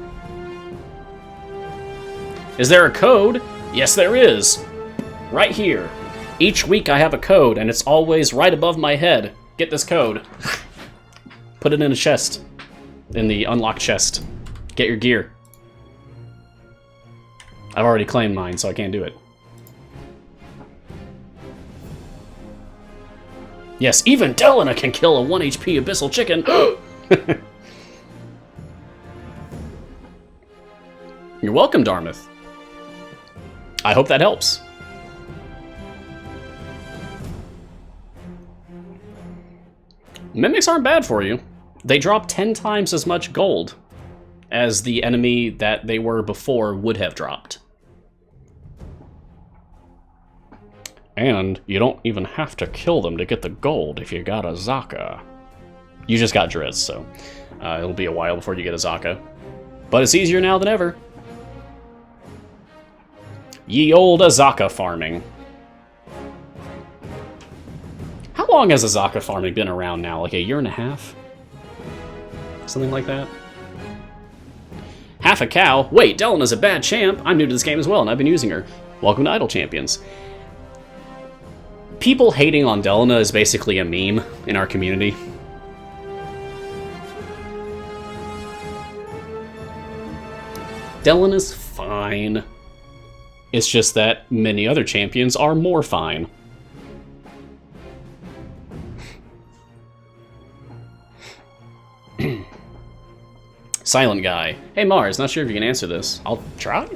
Is there a code? Yes, there is. Right here. Each week I have a code, and it's always right above my head. Get this code. Put it in a chest. In the unlocked chest. Get your gear. I've already claimed mine, so I can't do it. Yes, even Delena can kill a 1 HP abyssal chicken. You're welcome, Darmith. I hope that helps. Mimics aren't bad for you. They drop 10 times as much gold as the enemy that they were before would have dropped. And you don't even have to kill them to get the gold if you got a Zaka. You just got Drizzt, so it'll be a while before you get a Zaka. But it's easier now than ever. Ye olde Zaka farming. How long has Zaka farming been around now? Like a year and a half? Something like that? Half a cow? Wait, Delana's a bad champ. I'm new to this game as well, and I've been using her. Welcome to Idle Champions. People hating on Delana is basically a meme in our community. Delana's fine. It's just that many other champions are more fine. Silent guy. Hey Mars, not sure if you can answer this. I'll try.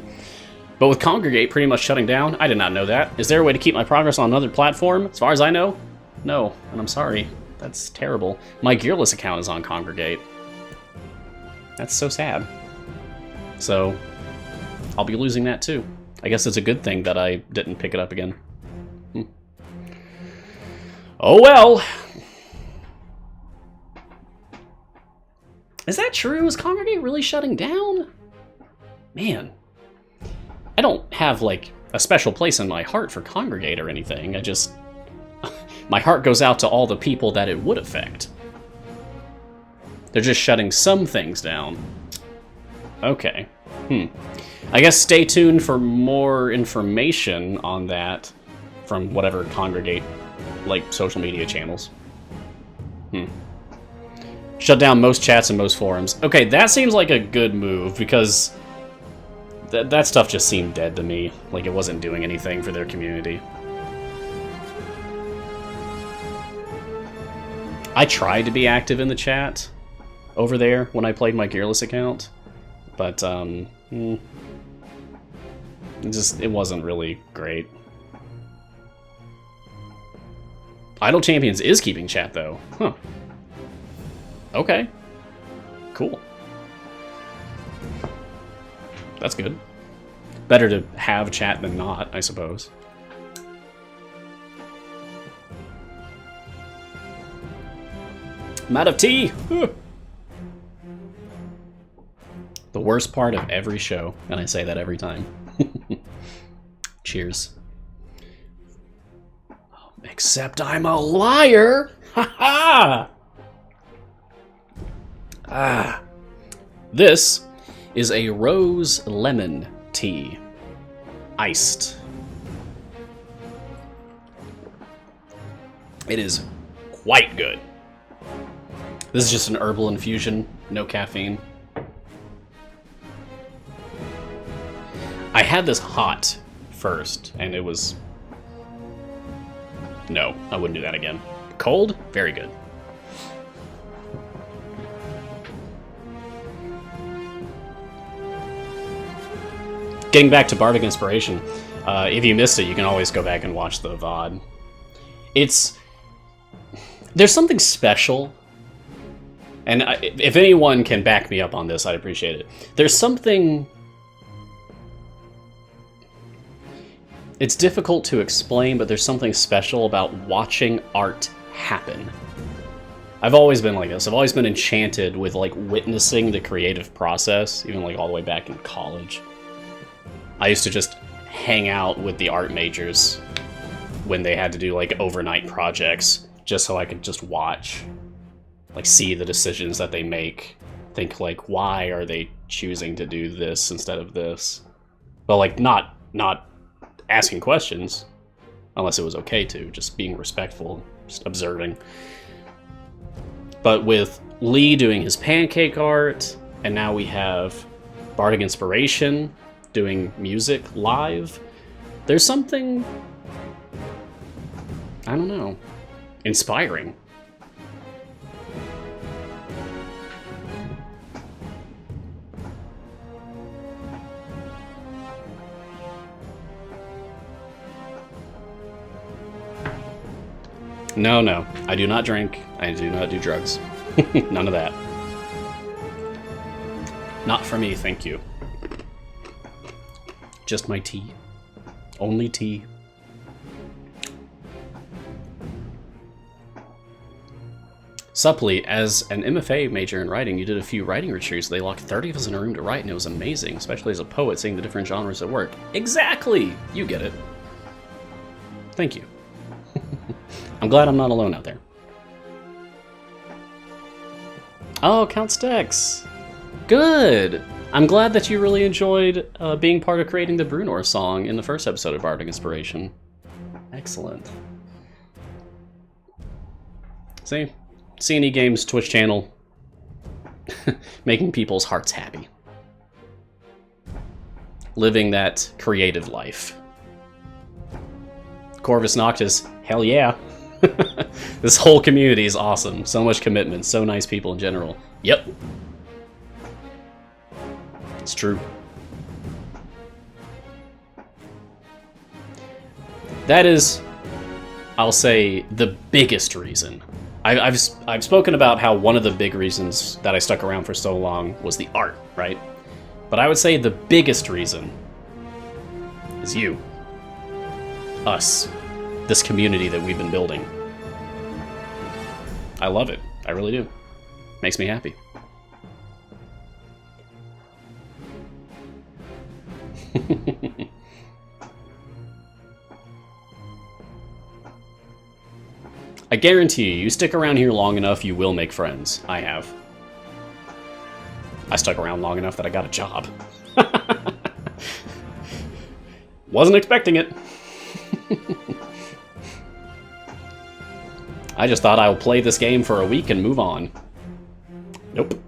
But with Congregate pretty much shutting down, I did not know that. Is there a way to keep my progress on another platform? As far as I know, no. And I'm sorry. That's terrible. My Gearless account is on Congregate. That's so sad. So, I'll be losing that too. I guess it's a good thing that I didn't pick it up again. Oh well! Is that true? Is Congregate really shutting down? Man. I don't have, like, a special place in my heart for Congregate or anything. I just... my heart goes out to all the people that it would affect. They're just shutting some things down. Okay. I guess stay tuned for more information on that from whatever Congregate, like, social media channels. Shut down most chats and most forums. Okay, that seems like a good move, because that stuff just seemed dead to me. Like, it wasn't doing anything for their community. I tried to be active in the chat over there when I played my Gearless account, but, it wasn't really great. Idle Champions is keeping chat, though. Huh. Okay. Cool. That's good. Better to have chat than not, I suppose. I'm out of tea! The worst part of every show, and I say that every time. Cheers. Except I'm a liar! Ha ha! This is a rose lemon tea. Iced. It is quite good. This is just an herbal infusion, no caffeine. I had this hot first, and it was... No, I wouldn't do that again. Cold? Very good. Getting back to Bardic Inspiration, if you missed it, you can always go back and watch the VOD. There's something special, and if anyone can back me up on this, I'd appreciate it. There's something... It's difficult to explain, but there's something special about watching art happen. I've always been like this. I've always been enchanted with, like, witnessing the creative process, even, like, all the way back in college. I used to just hang out with the art majors when they had to do, like, overnight projects, just so I could just watch, like, see the decisions that they make, think, like, why are they choosing to do this instead of this? But, like, not asking questions, unless it was okay to, just being respectful, just observing. But with Lee doing his pancake art, and now we have Bardic Inspiration doing music live, there's something, I don't know, inspiring. No, I do not drink. I do not do drugs. None of that. Not for me, thank you. Just my tea. Only tea. Supply, as an MFA major in writing, you did a few writing retreats. They locked 30 of us in a room to write, and it was amazing, especially as a poet seeing the different genres at work. Exactly! You get it. Thank you. I'm glad I'm not alone out there. Oh, Count Stex. Good! I'm glad that you really enjoyed being part of creating the Brunor song in the first episode of Bardic Inspiration. Excellent. See? C&E Games Twitch channel. Making people's hearts happy. Living that creative life. Corvus Noctis, hell yeah. This whole community is awesome. So much commitment, so nice people in general. Yep. It's true. That is, I'll say, the biggest reason. I've spoken about how one of the big reasons that I stuck around for so long was the art, right? But I would say the biggest reason is you. Us. This community that we've been building. I love it. I really do. Makes me happy. I guarantee you stick around here long enough, you will make friends. I have. I stuck around long enough that I got a job. Wasn't expecting it. I just thought I would play this game for a week and move on. Nope.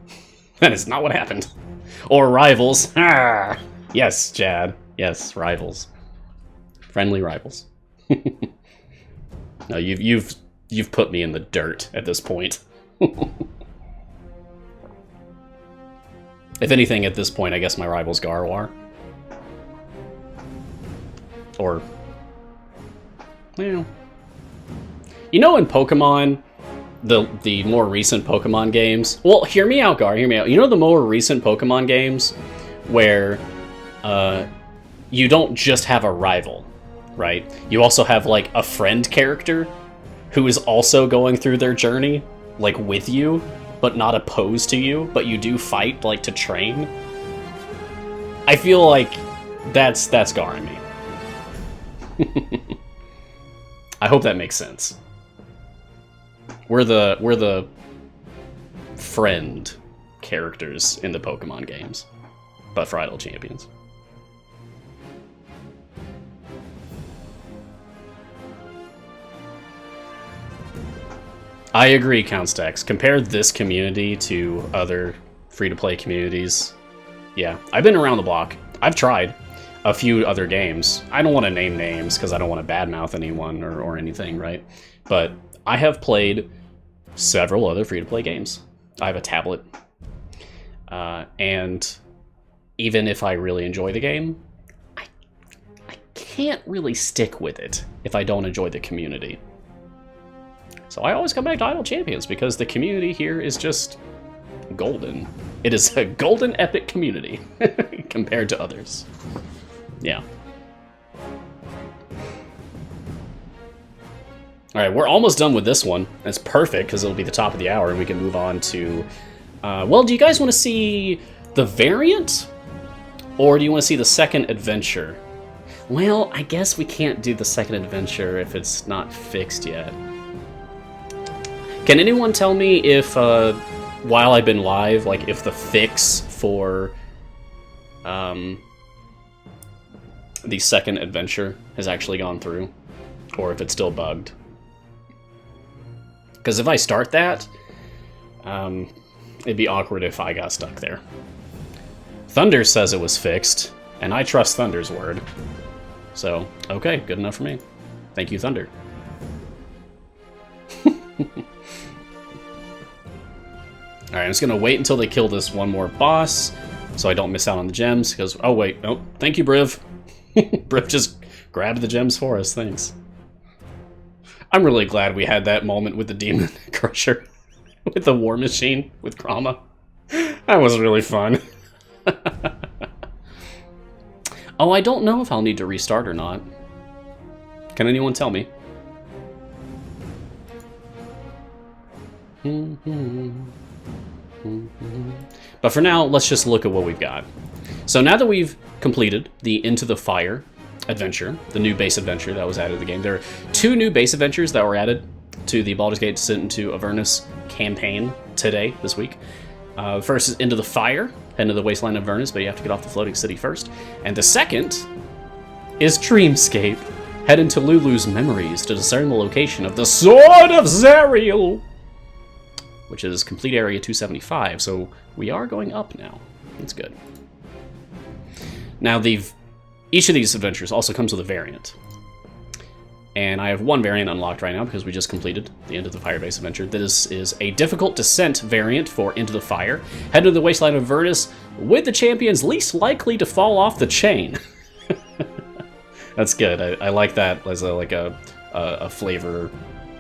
That is not what happened. Or rivals. Ah! Yes, Chad. Yes, rivals. Friendly rivals. No, you've put me in the dirt at this point. If anything, at this point, I guess my rival's Garwar. Or, well, you know, in Pokemon, the more recent Pokemon games. Well, hear me out, Gar. Hear me out. You know the more recent Pokemon games where you don't just have a rival, right? You also have like a friend character who is also going through their journey, like with you, but not opposed to you, but you do fight like to train. I feel like that's Gar and me. I hope that makes sense. We're the friend characters in the Pokemon games, but for Idle Champions. I agree, Count Stacks. Compare this community to other free-to-play communities. Yeah, I've been around the block. I've tried a few other games. I don't want to name names because I don't want to badmouth anyone or anything, right? But I have played several other free-to-play games. I have a tablet. And even if I really enjoy the game, I can't really stick with it if I don't enjoy the community. So I always come back to Idle Champions because the community here is just golden. It is a golden epic community compared to others. Yeah. Alright, we're almost done with this one. That's perfect because it'll be the top of the hour and we can move on to... well, do you guys want to see the variant? Or do you want to see the second adventure? Well, I guess we can't do the second adventure if it's not fixed yet. Can anyone tell me if, while I've been live, like, if the fix for, the second adventure has actually gone through? Or if it's still bugged? Because if I start that, it'd be awkward if I got stuck there. Thunder says it was fixed, and I trust Thunder's word. So, okay, good enough for me. Thank you, Thunder. Alright, I'm just gonna wait until they kill this one more boss, so I don't miss out on the gems, because... Oh, wait. Oh, thank you, Briv. Briv just grabbed the gems for us, thanks. I'm really glad we had that moment with the Demon Crusher. With the War Machine, with Krama. That was really fun. Oh, I don't know if I'll need to restart or not. Can anyone tell me? But for now, let's just look at what we've got. So now that we've completed the Into the Fire adventure, the new base adventure that was added to the game, there are 2 new base adventures that were added to the Baldur's Gate Descent into Avernus campaign today, this week. First is Into the Fire, head into the Wasteland of Avernus, but you have to get off the floating city first. And the second is Dreamscape. Head into Lulu's memories to discern the location of the Sword of Zariel, which is complete area 275, so we are going up now. That's good. Now, each of these adventures also comes with a variant. And I have one variant unlocked right now because we just completed the Into the Fire base adventure. This is a difficult descent variant for Into the Fire. Head to the Wasteland of Avernus with the champions least likely to fall off the chain. That's good. I like that as a flavor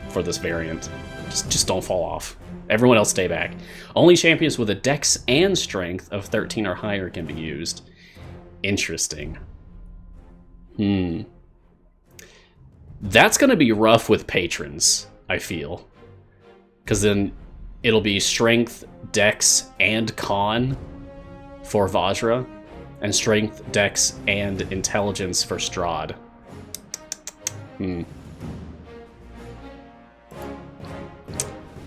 for this variant. Just don't fall off. Everyone else stay back. Only champions with a dex and strength of 13 or higher can be used. Interesting. That's going to be rough with patrons, I feel. Because then it'll be strength, dex, and con for Vajra, and strength, dex, and intelligence for Strahd.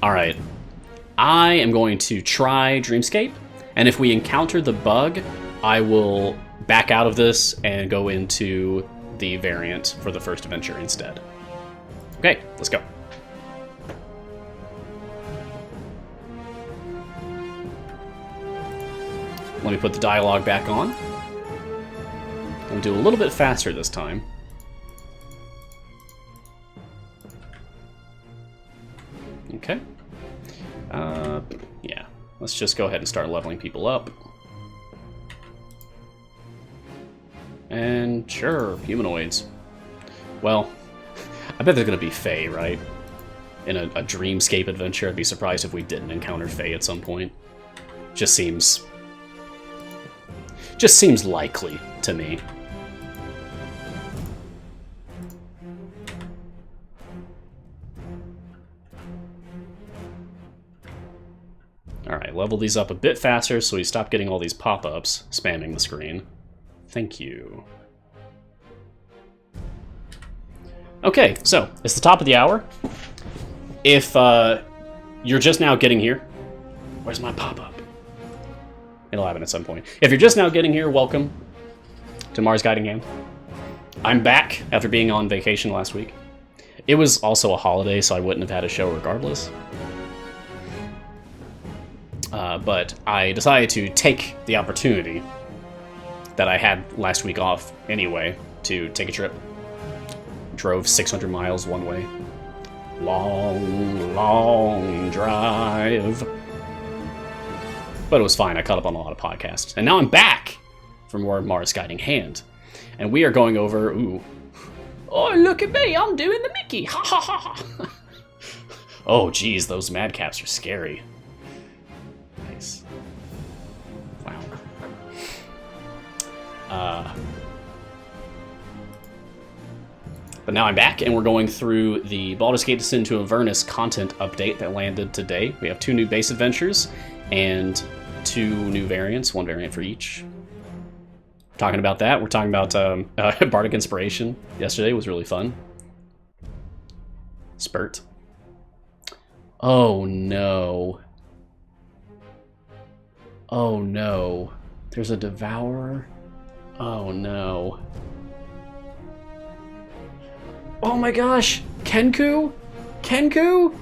Alright. I am going to try Dreamscape, and if we encounter the bug, I will back out of this and go into the variant for the first adventure instead. Okay, let's go. Let me put the dialogue back on. I'll do a little bit faster this time. Okay. Yeah, let's just go ahead and start leveling people up. And sure, humanoids. Well, I bet they're gonna be Fae, right? In a Dreamscape adventure, I'd be surprised if we didn't encounter Fae at some point. Just seems likely to me. Alright, level these up a bit faster so we stop getting all these pop-ups spamming the screen. Thank you. Okay, so it's the top of the hour. If you're just now getting here, where's my pop-up? It'll happen at some point. If you're just now getting here, welcome to Mars Guiding Hand. I'm back after being on vacation last week. It was also a holiday, so I wouldn't have had a show regardless. But I decided to take the opportunity that I had last week off anyway to take a trip. Drove 600 miles one way. Long, long drive. But it was fine. I caught up on a lot of podcasts. And now I'm back for more Mars Guiding Hand. And we are going over... Ooh. Oh, look at me. I'm doing the Mickey. Ha ha ha ha. Oh, geez. Those madcaps are scary. Nice. Wow. But now I'm back, and we're going through the Baldur's Gate Descent to Avernus content update that landed today. We have 2 new base adventures and 2 new variants, 1 variant for each. Talking about that, we're talking about Bardic Inspiration. Yesterday was really fun. Spurt. Oh no. Oh no. There's a Devourer. Oh no. Oh my gosh! Kenku? Kenku?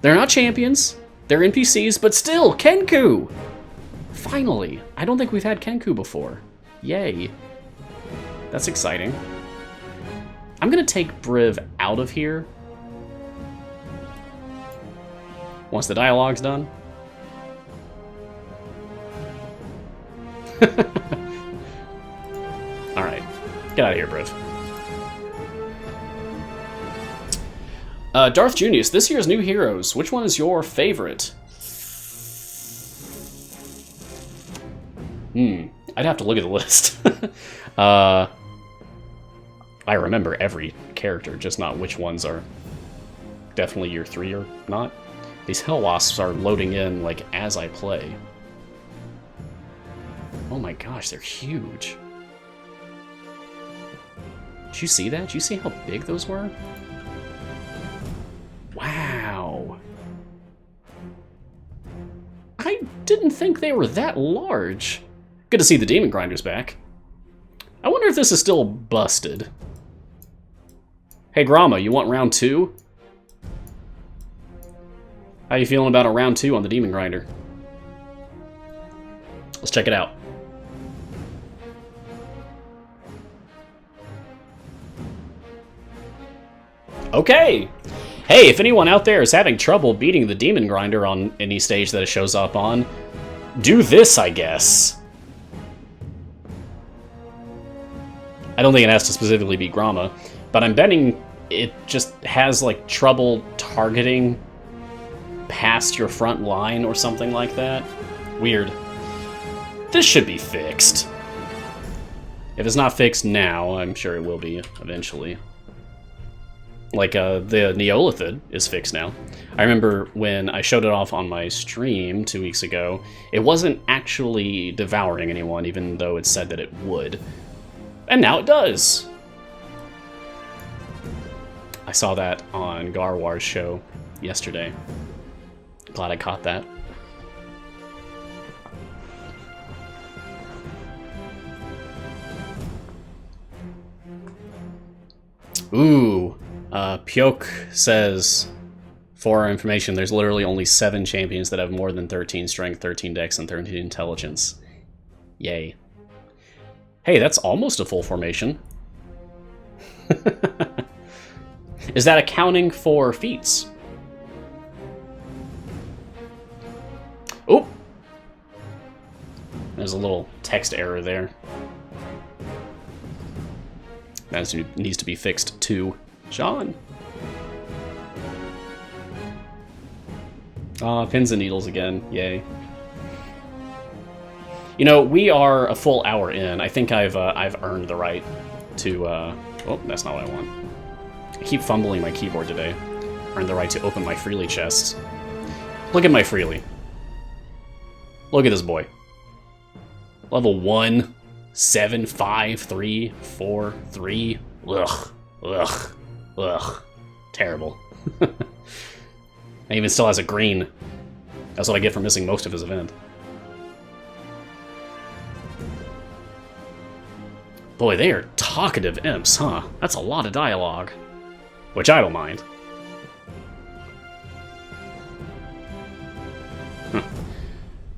They're not champions. They're NPCs, but still, Kenku! Finally. I don't think we've had Kenku before. Yay. That's exciting. I'm gonna take Briv out of here once the dialogue's done. Alright. Get out of here, Briv. Darth Junius, this year's new heroes, which one is your favorite? I'd have to look at the list. I remember every character, just not which ones are definitely year 3 or not. These Hell Wasps are loading in, like, as I play. Oh my gosh, they're huge. Did you see that? Did you see how big those were? Wow. I didn't think they were that large. Good to see the Demon Grinder's back. I wonder if this is still busted. Hey Grama, you want round 2? How you feeling about a round 2 on the Demon Grinder? Let's check it out. Okay! Hey, if anyone out there is having trouble beating the Demon Grinder on any stage that it shows up on, do this, I guess. I don't think it has to specifically be Grama, but I'm betting it just has, like, trouble targeting past your front line or something like that. Weird. This should be fixed. If it's not fixed now, I'm sure it will be eventually. Like, the Neolithid is fixed now. I remember when I showed it off on my stream 2 weeks ago, it wasn't actually devouring anyone, even though it said that it would. And now it does! I saw that on Garwar's show yesterday. Glad I caught that. Ooh. Pyok says, for our information, there's literally only 7 champions that have more than 13 strength, 13 dex, and 13 intelligence. Yay. Hey, that's almost a full formation. Is that accounting for feats? Oh! There's a little text error there. That needs to be fixed too. Sean! Pins and needles again. Yay. You know, we are a full hour in. I think I've earned the right to, oh, that's not what I want. I keep fumbling my keyboard today. Earned the right to open my Freely chest. Look at my Freely. Look at this boy. Level 1, 7, 5, 3, 4, 3. Ugh. Ugh. Ugh. Terrible. And even still has a green. That's what I get for missing most of his event. Boy, they are talkative imps, huh? That's a lot of dialogue. Which I don't mind.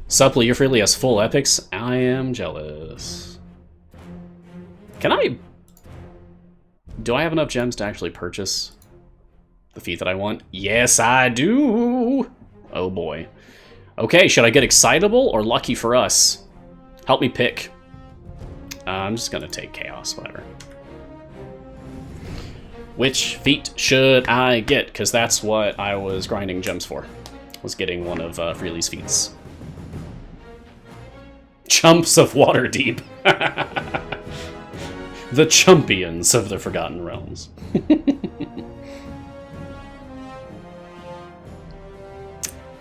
Supple, you're Freely has full epics. I am jealous. Can I... Do I have enough gems to actually purchase the feat that I want? Yes, I do! Oh boy. Okay, should I get excitable or lucky for us? Help me pick. I'm just gonna take chaos, whatever. Which feat should I get? Because that's what I was grinding gems for. Was getting one of Freely's feats. Chumps of Waterdeep. The champions of the Forgotten Realms.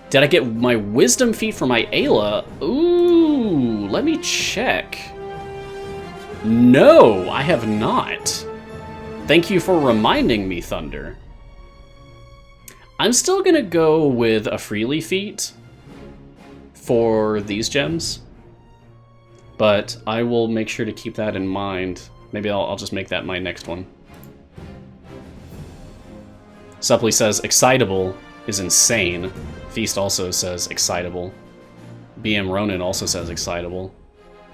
Did I get my wisdom feat for my Ayla? Ooh, let me check. No, I have not. Thank you for reminding me, Thunder. I'm still gonna go with a Freely feat for these gems, but I will make sure to keep that in mind. Maybe I'll just make that my next one. Suppley says excitable is insane. Feast also says excitable. BM Ronan also says excitable.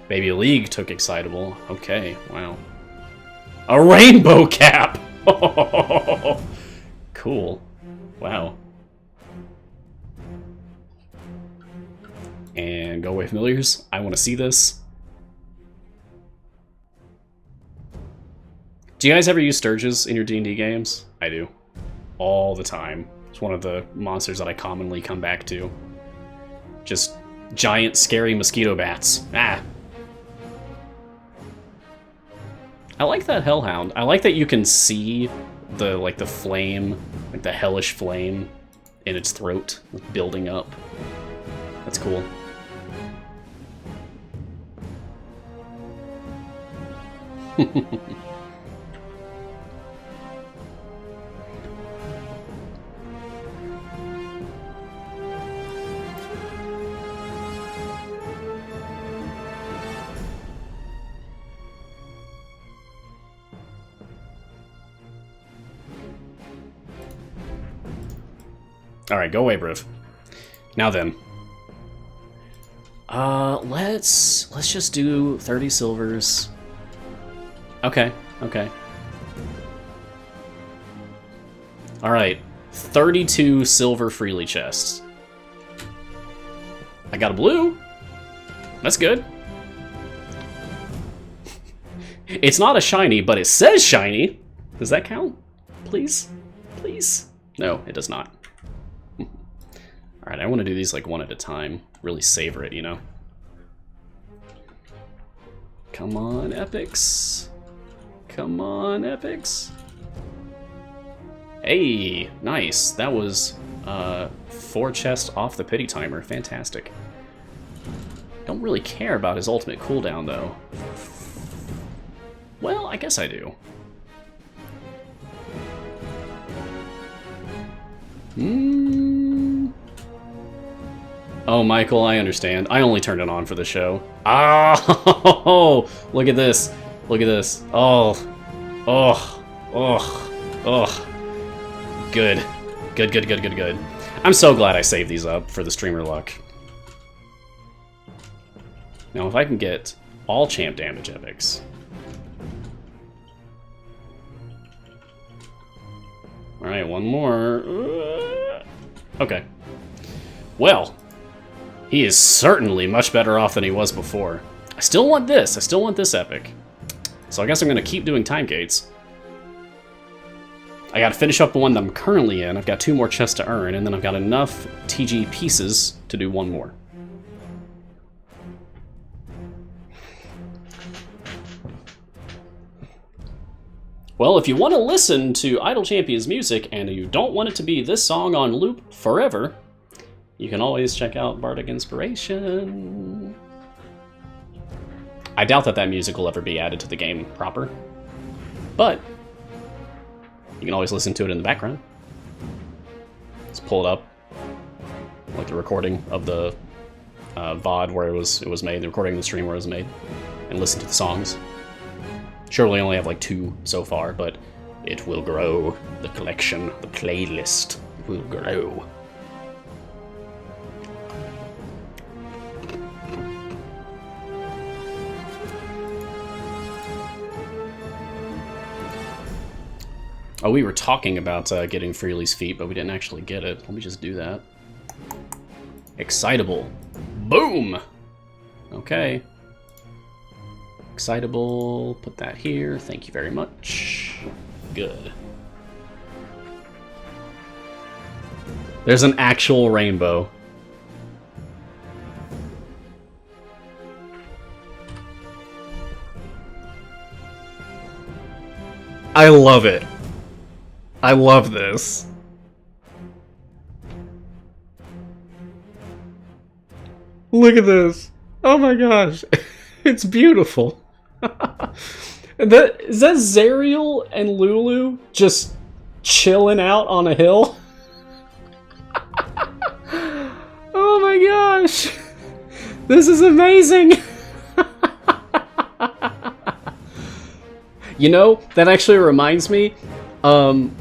Baby League took excitable. Okay, wow. A rainbow cap! Cool. Wow. And go away familiars. I want to see this. Do you guys ever use Sturges in your D&D games? I do. All the time. It's one of the monsters that I commonly come back to. Just giant, scary mosquito bats. Ah! I like that Hellhound. I like that you can see the flame, like the hellish flame in its throat building up. That's cool. Alright, go away, Briv. Now then. Let's just do 30 silvers. Okay, okay. Alright. 32 silver freely chests. I got a blue. That's good. It's not a shiny, but it says shiny. Does that count? Please? Please? No, it does not. Alright, I want to do these like one at a time. Really savor it, you know? Come on, epics. Come on, epics. Hey, nice. That was 4 chests off the pity timer. Fantastic. Don't really care about his ultimate cooldown, though. Well, I guess I do. Oh, Michael, I understand. I only turned it on for the show. Oh, look at this. Look at this. Oh. Good. Good. I'm so glad I saved these up for the streamer luck. Now, if I can get all champ damage epics. Alright, one more. Okay. Well, he is certainly much better off than he was before. I still want this. I still want this epic. So I guess I'm going to keep doing time gates. I got to finish up the one that I'm currently in. I've got 2 more chests to earn, and then I've got enough TG pieces to do 1 more. Well, if you want to listen to Idle Champions music and you don't want it to be this song on loop forever, you can always check out Bardic Inspiration. I doubt that that music will ever be added to the game proper, but you can always listen to it in the background. Let's pull it up, like the recording of the VOD where it was made, the recording of the stream where it was made, and listen to the songs. Sure, we only have like 2 so far, but it will grow. The collection, the playlist will grow. Oh, we were talking about getting Freely's feat, but we didn't actually get it. Let me just do that. Excitable. Boom! Okay. Excitable, put that here. Thank you very much. Good. There's an actual rainbow. I love it. I love this. Look at this. Oh my gosh. It's beautiful. Is that Zariel and Lulu just chilling out on a hill? Oh my gosh. This is amazing. You know, that actually reminds me, on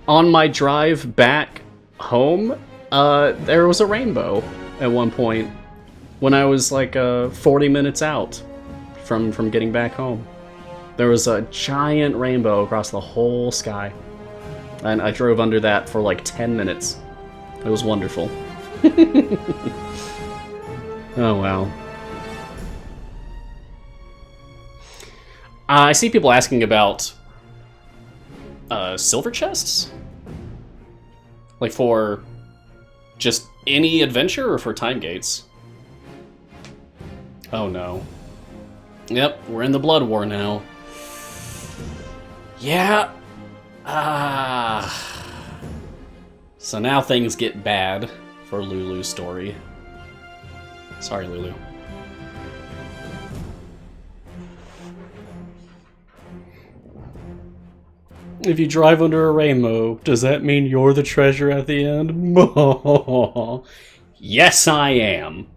my drive back home, there was a rainbow at one point when I was like 40 minutes out from getting back home. There was a giant rainbow across the whole sky, and I drove under that for like 10 minutes. It was wonderful. Oh wow. I see people asking about silver chests? Like for just any adventure or for time gates? Oh no. Yep, we're in the Blood War now. Yeah. So now things get bad for Lulu's story. Sorry, Lulu. If you drive under a rainbow, does that mean you're the treasure at the end? Yes, I am.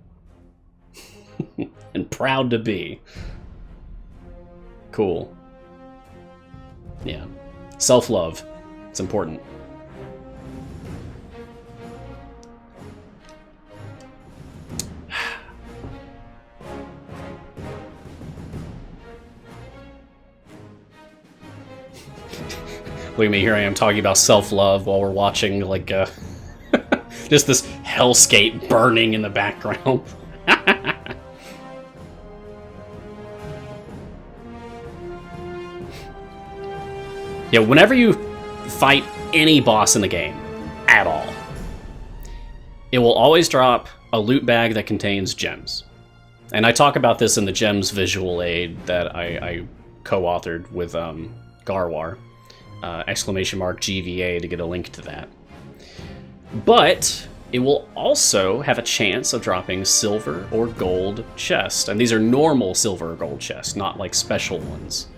And proud to be. Cool. Yeah. Self-love. It's important. Look at me, here I am talking about self-love while we're watching, like, just this hellscape burning in the background. Yeah, whenever you fight any boss in the game, at all, it will always drop a loot bag that contains gems. And I talk about this in the gems visual aid that I co-authored with Garwar. !GVA to get a link to that. But it will also have a chance of dropping silver or gold chests. And these are normal silver or gold chests, not like special ones.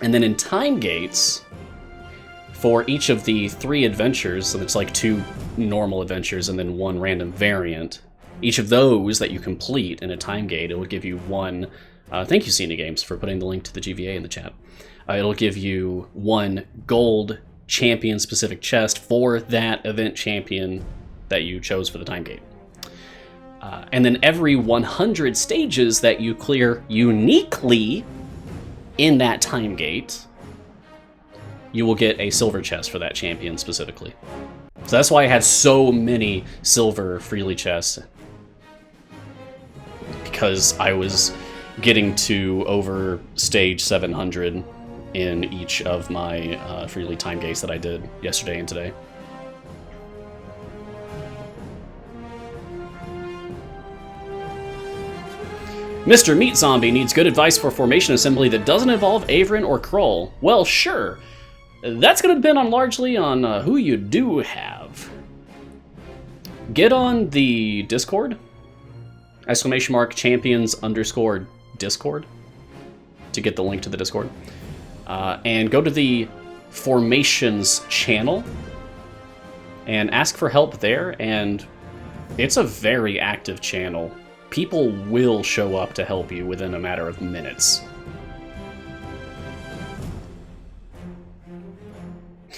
And then in time gates, for each of the 3 adventures, so it's like 2 normal adventures and then 1 random variant, each of those that you complete in a time gate, it will give you 1... thank you, Cena Games, for putting the link to the GVA in the chat. It'll give you 1 gold champion-specific chest for that event champion that you chose for the time gate. And then every 100 stages that you clear uniquely in that time gate, you will get a silver chest for that champion specifically. So that's why I had so many silver freely chests. Because I was getting to over stage 700 in each of my freely time gates that I did yesterday and today. Mr. Meat Zombie needs good advice for formation assembly that doesn't involve Averin or Kroll. Well, sure. That's going to depend largely on who you do have. Get on the Discord. !champions_Discord to get the link to the Discord. And go to the Formations channel and ask for help there, and it's a very active channel. People will show up to help you within a matter of minutes.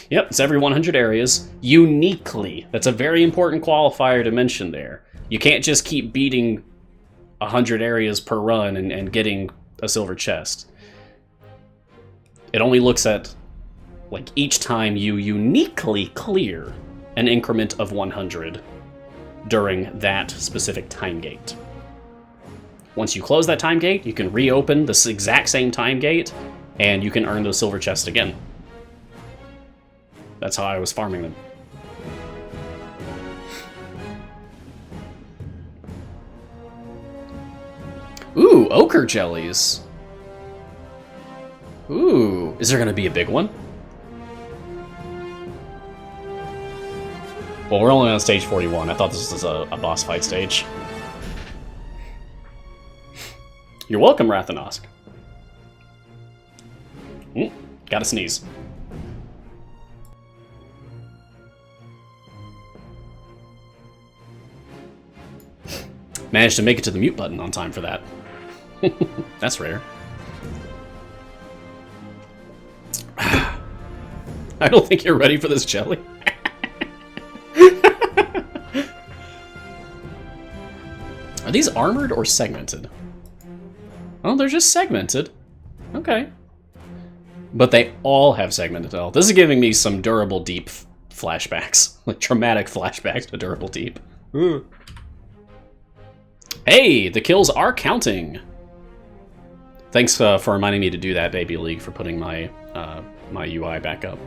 Yep, it's every 100 areas, uniquely. That's a very important qualifier to mention there. You can't just keep beating 100 areas per run and getting a silver chest. It only looks at, like, each time you uniquely clear an increment of 100 during that specific time gate. Once you close that time gate, you can reopen this exact same time gate, and you can earn those silver chests again. That's how I was farming them. Ooh, ochre jellies. Ooh, is there gonna be a big one? Well, we're only on stage 41. I thought this was a boss fight stage. You're welcome, Rathanosk. Gotta sneeze. Managed to make it to the mute button on time for that. That's rare. I don't think you're ready for this jelly. Are these armored or segmented? Oh, they're just segmented. Okay. But they all have segmented health. This is giving me some durable deep flashbacks. Like traumatic flashbacks to durable deep. Ooh. Hey, the kills are counting. Thanks for reminding me to do that, Baby League, for putting my my UI back up.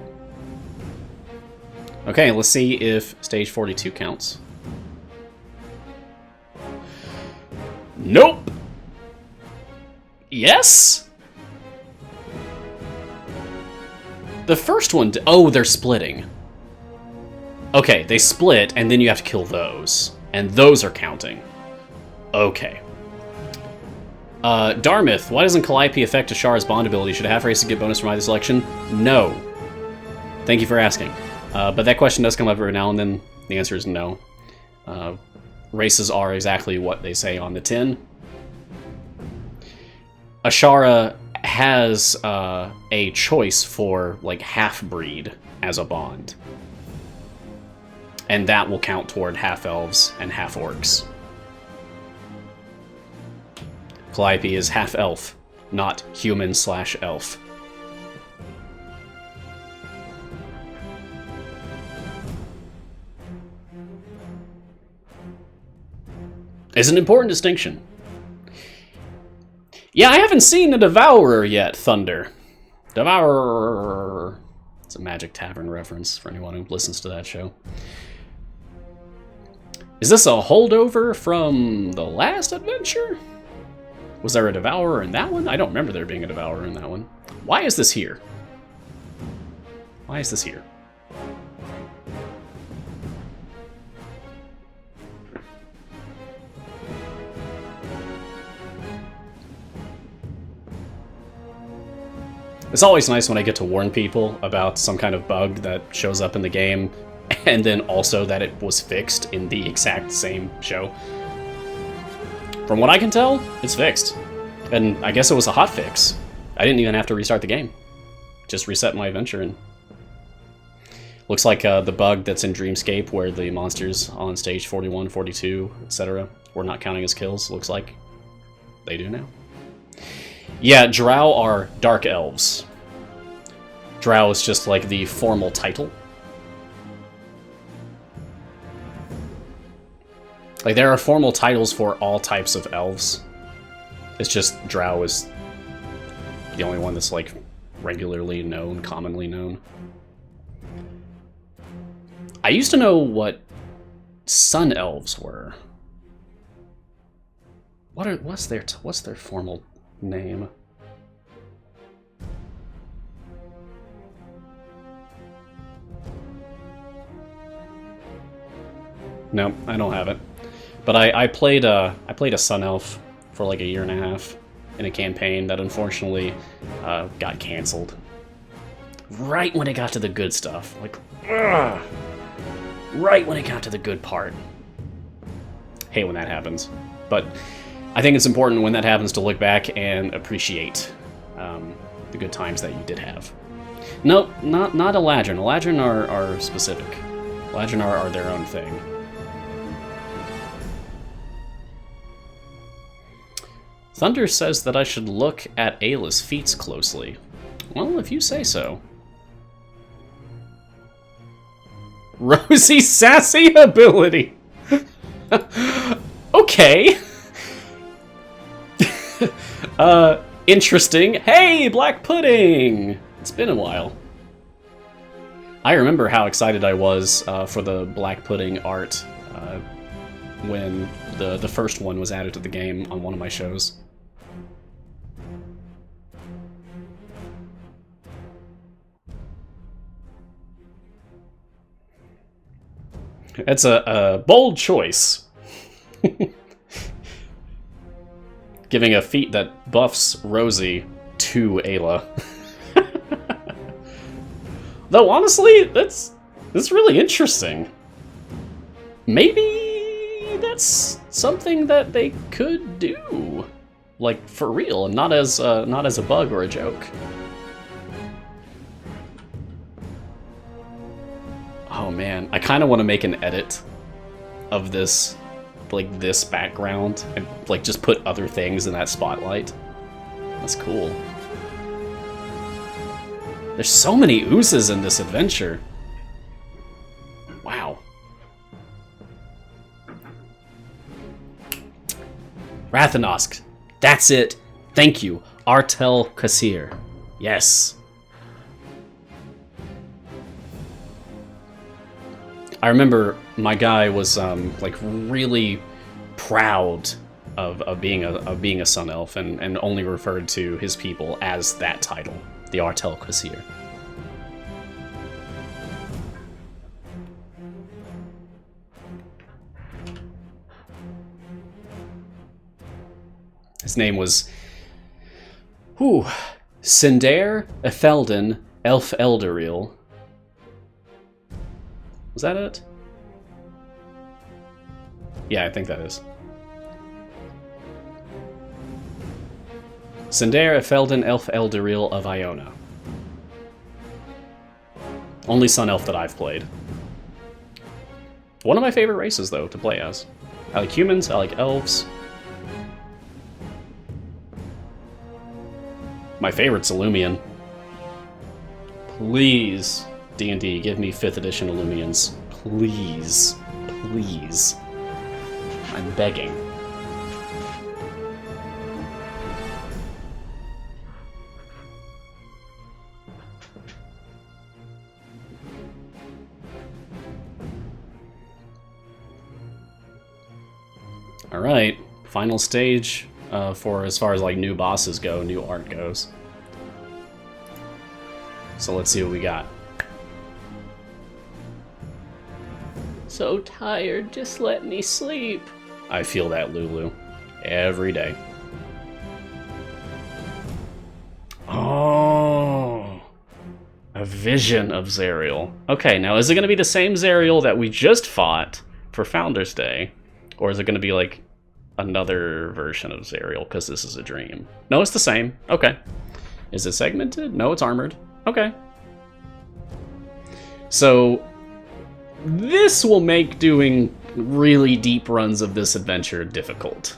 Okay, let's see if stage 42 counts. Nope. Yes? The first one... Oh, they're splitting. Okay, they split, and then you have to kill those. And those are counting. Okay. Darmith, why doesn't Calliope affect Ashara's bond ability? Should a half races get bonus from either selection? No. Thank you for asking. But that question does come up every now and then. The answer is no. Races are exactly what they say on the tin. Ashara has a choice for, like, half-breed as a bond. And that will count toward half-elves and half-orcs. Calliope is half-elf, not human/elf. It's an important distinction. Yeah, I haven't seen a Devourer yet, Thunder. Devourer. It's a Magic Tavern reference for anyone who listens to that show. Is this a holdover from the last adventure? Was there a Devourer in that one? I don't remember there being a Devourer in that one. Why is this here? Why is this here? It's always nice when I get to warn people about some kind of bug that shows up in the game, and then also that it was fixed in the exact same show. From what I can tell, it's fixed. And I guess it was a hot fix. I didn't even have to restart the game. Just reset my adventure and... Looks like the bug that's in Dreamscape where the monsters on stage 41, 42, etc. were not counting as kills, looks like they do now. Yeah, Drow are Dark Elves. Drow is just like the formal title. Like, there are formal titles for all types of elves. It's just Drow is the only one that's, like, regularly known, commonly known. I used to know what Sun Elves were. What's their formal name? No, I don't have it. But I played a Sun Elf for like a year and a half in a campaign that unfortunately got canceled. Right when it got to the good stuff. Like, ugh, right when it got to the good part. Hate when that happens. But I think it's important when that happens to look back and appreciate the good times that you did have. No, not Eladrin. Eladrin are specific. Eladrin are their own thing. Thunder says that I should look at Ayla's feats closely. Well, if you say so. Rosy sassy ability! Okay. Interesting. Hey, Black Pudding! It's been a while. I remember how excited I was for the Black Pudding art when the first one was added to the game on one of my shows. It's a bold choice. Giving a feat that buffs Rosie to Ayla. Though honestly, that's really interesting. Maybe that's something that they could do, like for real, and not as a bug or a joke. Oh man, I kind of want to make an edit of this, like this background, and like just put other things in that spotlight. That's cool. There's so many oozes in this adventure. Wow. Rathanosk. That's it. Thank you. Artel Kasir. Yes. I remember my guy was like really proud of being a Sun Elf and only referred to his people as that title, the Artel Kasir. His name was... Cinder Efelden Elf Eldoril. Was that it? Yeah, I think that is. Cinder Efelden Elf Eldoril of Iona. Only Sun Elf that I've played. One of my favorite races, though, to play as. I like humans, I like elves. My favorite's Illumian. Please, D&D, give me 5th edition Illumians. Please. Please. I'm begging. Alright, final stage for as far as like new bosses go, new art goes. So let's see what we got. So tired, just let me sleep. I feel that, Lulu. Every day. Oh, a vision of Zariel. Okay, now is it going to be the same Zariel that we just fought for Founders Day? Or is it going to be like another version of Zariel because this is a dream? No, it's the same. Okay. Is it segmented? No, it's armored. Okay. So this will make doing really deep runs of this adventure difficult.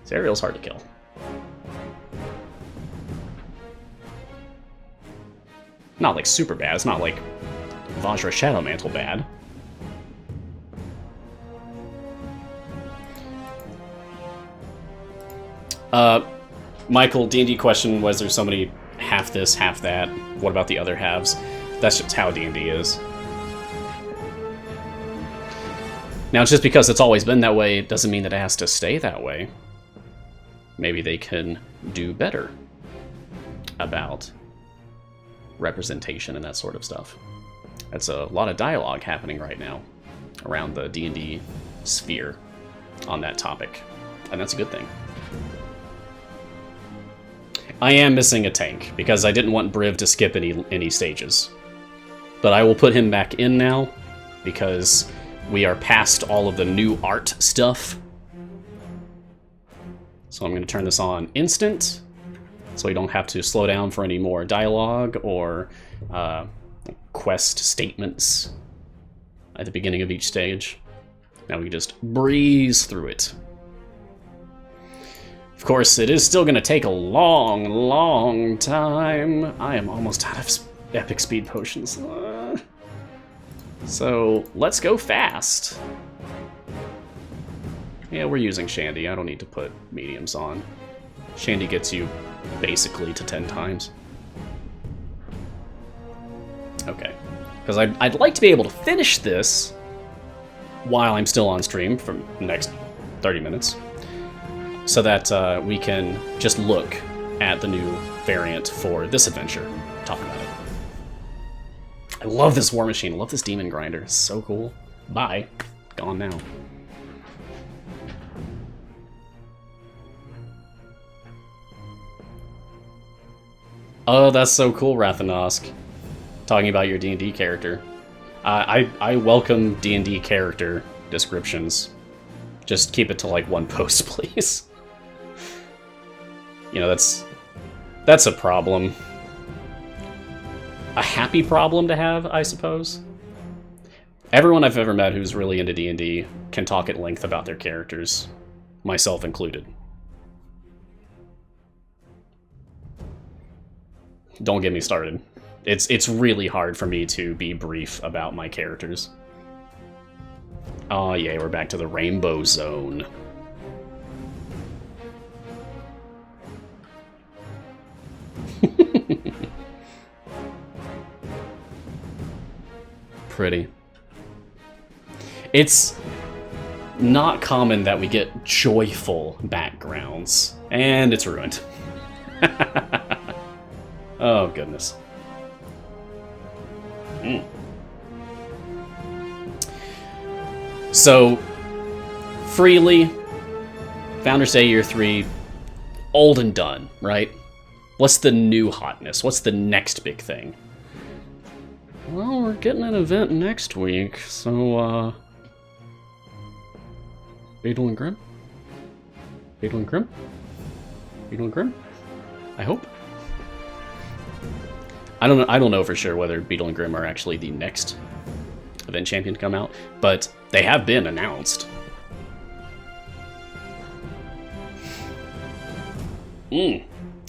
Zariel's hard to kill. Not like super bad. It's not like Vajra Shadowmantle bad. Michael, D&D question, was there somebody half this, half that? What about the other halves? That's just how D&D is. Now, just because it's always been that way, it doesn't mean that it has to stay that way. Maybe they can do better about representation and that sort of stuff. That's a lot of dialogue happening right now around the D&D sphere on that topic, and that's a good thing. I am missing a tank, because I didn't want Briv to skip any stages. But I will put him back in now, because we are past all of the new art stuff. So I'm going to turn this on instant, so we don't have to slow down for any more dialogue or quest statements at the beginning of each stage. Now we can just breeze through it. Of course, it is still going to take a long, long time. I am almost out of epic speed potions. So, let's go fast. Yeah, we're using Shandy. I don't need to put mediums on. Shandy gets you basically to 10 times. Okay. Because I'd like to be able to finish this while I'm still on stream for the next 30 minutes. So that we can just look at the new variant for this adventure. Talk about it. I love this war machine. I love this demon grinder. It's so cool. Bye. Gone now. Oh, that's so cool, Rathanosk. Talking about your D&D character. I welcome D&D character descriptions. Just keep it to like one post, please. You know, that's a problem. A happy problem to have, I suppose. Everyone I've ever met who's really into D&D can talk at length about their characters, myself included. Don't get me started. It's really hard for me to be brief about my characters. Oh yeah, we're back to the Rainbow Zone. Pretty. It's not common that we get joyful backgrounds, and it's ruined. Oh, goodness. So, freely, Founders Day Year 3, old and done, right? What's the new hotness? What's the next big thing? Well, we're getting an event next week, so, Beetle and Grim? Beetle and Grim? Beetle and Grim? I hope. I don't know for sure whether Beetle and Grim are actually the next event champion to come out, but they have been announced.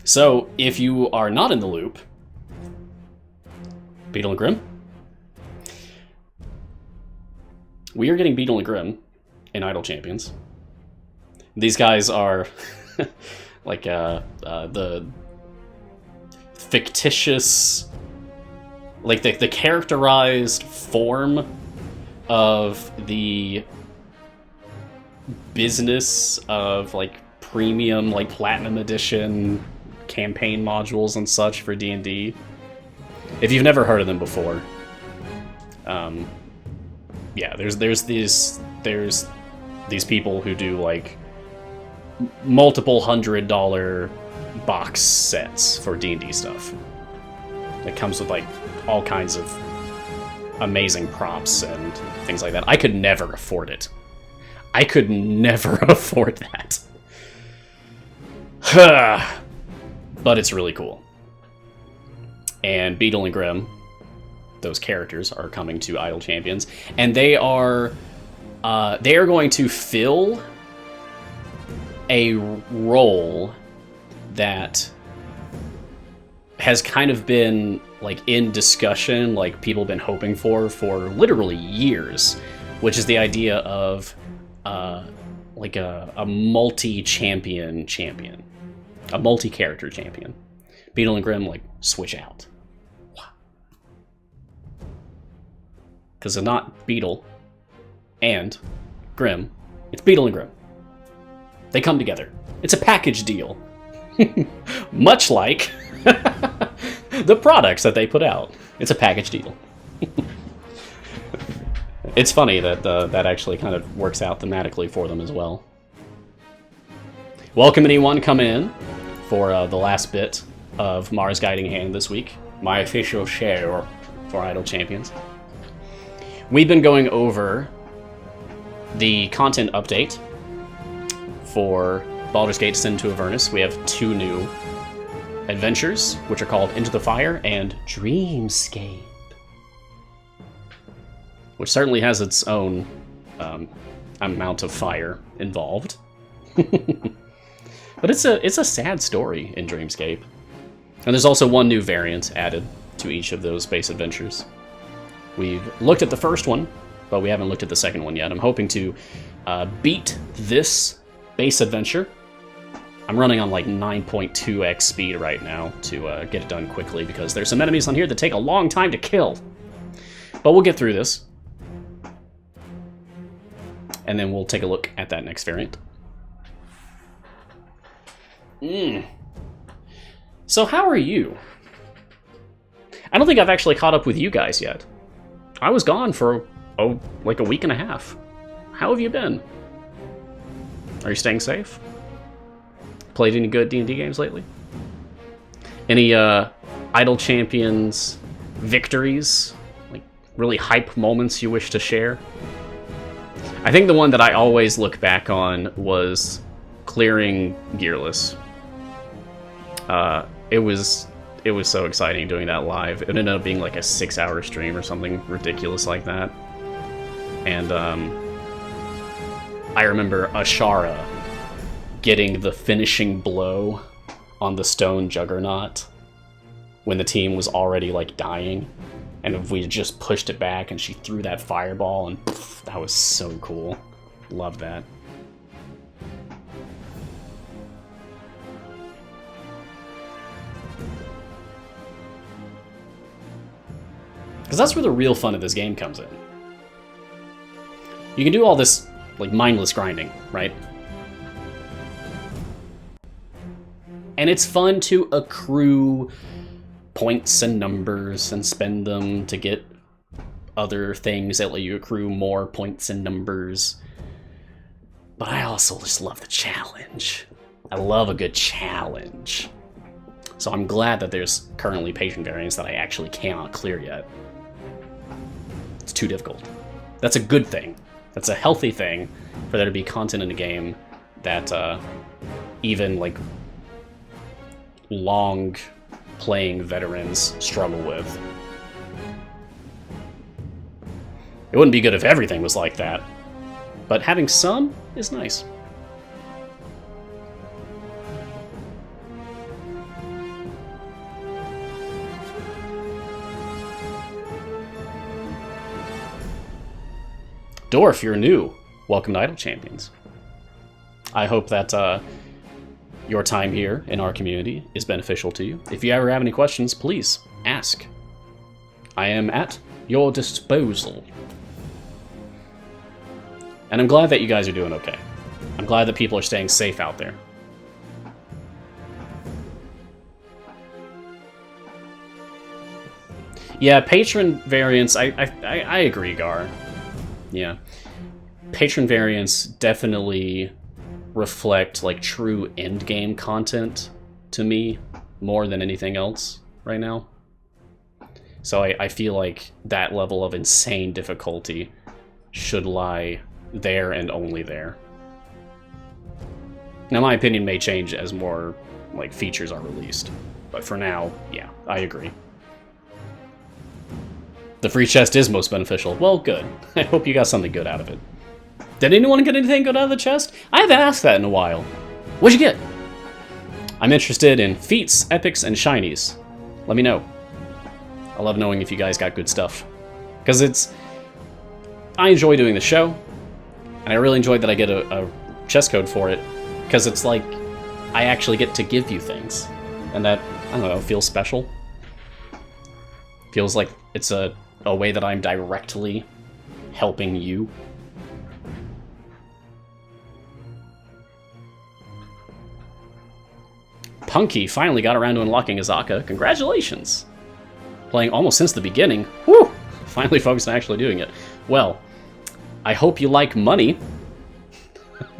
So, if you are not in the loop, Beetle and Grim, we are getting Beetle and Grim in Idle Champions. These guys are like the fictitious, like the characterized form of the business of like premium, like platinum edition campaign modules and such for D&D. If you've never heard of them before, yeah, there's these people who do like multiple $100 box sets for D&D stuff. It comes with like all kinds of amazing props and things like that. I could never afford it. I could never afford that. But it's really cool. And Beetle and Grim, those characters, are coming to Idle Champions, and they are going to fill a role that has kind of been like in discussion, like people have been hoping for literally years, which is the idea of like a multi-champion champion, a multi-character champion. Beetle and Grim like switch out. Because it's not Beetle and Grim, it's Beetle and Grim. They come together. It's a package deal. Much like the products that they put out. It's a package deal. It's funny that that actually kind of works out thematically for them as well. Welcome anyone coming in for the last bit of Mars Guiding Hand this week. My official share for Idle Champions. We've been going over the content update for Baldur's Gate Descent into Avernus. We have 2 new adventures, which are called Into the Fire and Dreamscape, which certainly has its own amount of fire involved. But it's a sad story in Dreamscape. And there's also 1 new variant added to each of those base adventures. We've looked at the first one, but we haven't looked at the second one yet. I'm hoping to beat this base adventure. I'm running on like 9.2x speed right now to get it done quickly, because there's some enemies on here that take a long time to kill. But we'll get through this. And then we'll take a look at that next variant. So how are you? I don't think I've actually caught up with you guys yet. I was gone for, like a week and a half. How have you been? Are you staying safe? Played any good D&D games lately? Any Idle Champions victories? Like really hype moments you wish to share? I think the one that I always look back on was clearing Gearless. It was so exciting doing that live. It ended up being like a 6-hour stream or something ridiculous like that. And I remember Ashara getting the finishing blow on the stone juggernaut when the team was already like dying, and if we just pushed it back and she threw that fireball, and poof, that was so cool. Love that. Because that's where the real fun of this game comes in. You can do all this like mindless grinding, right? And it's fun to accrue points and numbers and spend them to get other things that let you accrue more points and numbers. But I also just love the challenge. I love a good challenge. So I'm glad that there's currently patron variants that I actually cannot clear yet. It's too difficult. That's a good thing. That's a healthy thing for there to be content in a game that even like long playing veterans struggle with. It wouldn't be good if everything was like that, but having some is nice. Dorf, you're new. Welcome to Idle Champions. I hope that your time here in our community is beneficial to you. If you ever have any questions, please ask. I am at your disposal. And I'm glad that you guys are doing okay. I'm glad that people are staying safe out there. Yeah, patron variants, I agree, Gar. Yeah. Patron variants definitely reflect like true endgame content to me more than anything else right now. So I feel like that level of insane difficulty should lie there and only there. Now my opinion may change as more like features are released, but for now, yeah, I agree. The free chest is most beneficial. Well, good. I hope you got something good out of it. Did anyone get anything good out of the chest? I haven't asked that in a while. What'd you get? I'm interested in feats, epics, and shinies. Let me know. I love knowing if you guys got good stuff. Because I enjoy doing the show, and I really enjoyed that I get a chest code for it, because it's like I actually get to give you things. And that, I don't know, feels special. Feels like it's a way that I'm directly helping you. Punky finally got around to unlocking Azaka. Congratulations! Playing almost since the beginning. Whew! Finally focused on actually doing it. Well, I hope you like money,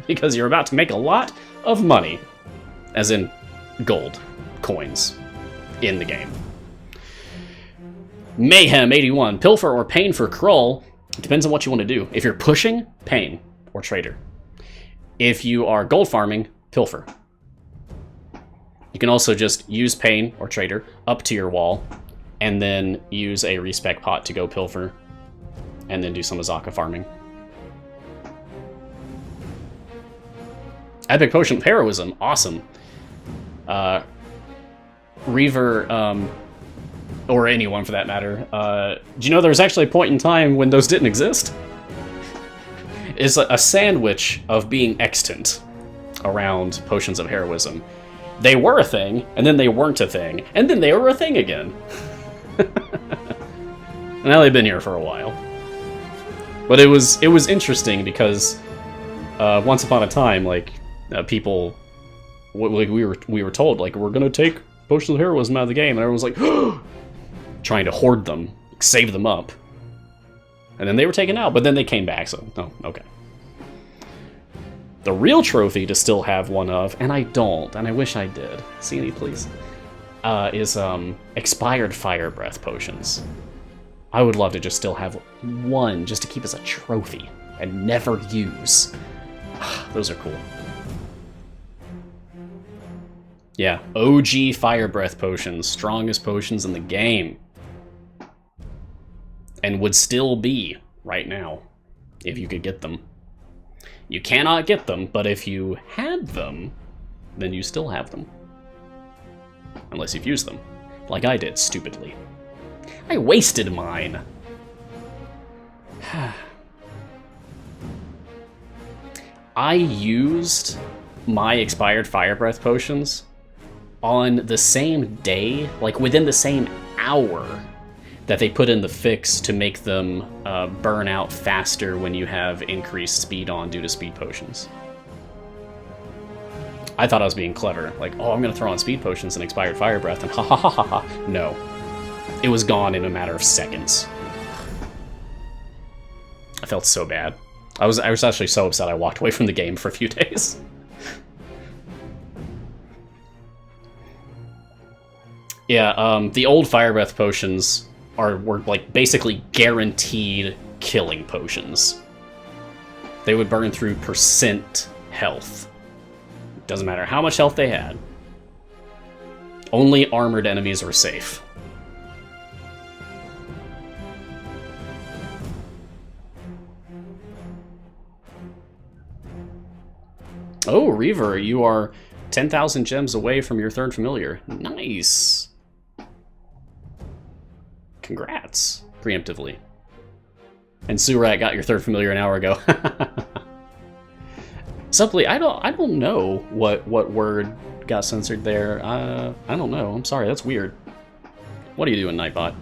because you're about to make a lot of money. As in gold coins in the game. Mayhem81, pilfer or pain for Krull. It depends on what you want to do. If you're pushing, pain or trader. If you are gold farming, pilfer. You can also just use pain or trader up to your wall, and then use a respec pot to go pilfer, and then do some Azaka farming. Epic Potion of Heroism, awesome. Reaver, or anyone for that matter, do you know there was actually a point in time when those didn't exist? It's a sandwich of being extant around Potions of Heroism. They were a thing, and then they weren't a thing, and then they were a thing again. Now they've been here for a while. But it was interesting because once upon a time, like people, like we were told, like, we're gonna take Potions of Heroism out of the game, and everyone was like, trying to hoard them, save them up, and then they were taken out. But then they came back, so oh, okay. The real trophy to still have one of, and I don't, and I wish I did. See me, please. Is expired fire breath potions. I would love to just still have one, just to keep as a trophy and never use. Those are cool. Yeah, OG fire breath potions, strongest potions in the game. And would still be right now, if you could get them. You cannot get them, but if you had them, then you still have them. Unless you've used them, like I did, stupidly. I wasted mine. I used my expired fire breath potions on the same day, like within the same hour that they put in the fix to make them burn out faster when you have increased speed on due to speed potions. I thought I was being clever, like, oh, I'm gonna throw on speed potions and expired fire breath, and ha ha ha ha ha. No. It was gone in a matter of seconds. I felt so bad. I was actually so upset I walked away from the game for a few days. Yeah, the old Fire Breath potions were like basically guaranteed killing potions. They would burn through percent health. Doesn't matter how much health they had. Only armored enemies were safe. Oh, Reaver, you are 10,000 gems away from your third familiar. Nice. Congrats, preemptively. And Surat got your third familiar an hour ago. Supply, I don't know what word got censored there. I don't know. I'm sorry, that's weird. What are you doing, Nightbot?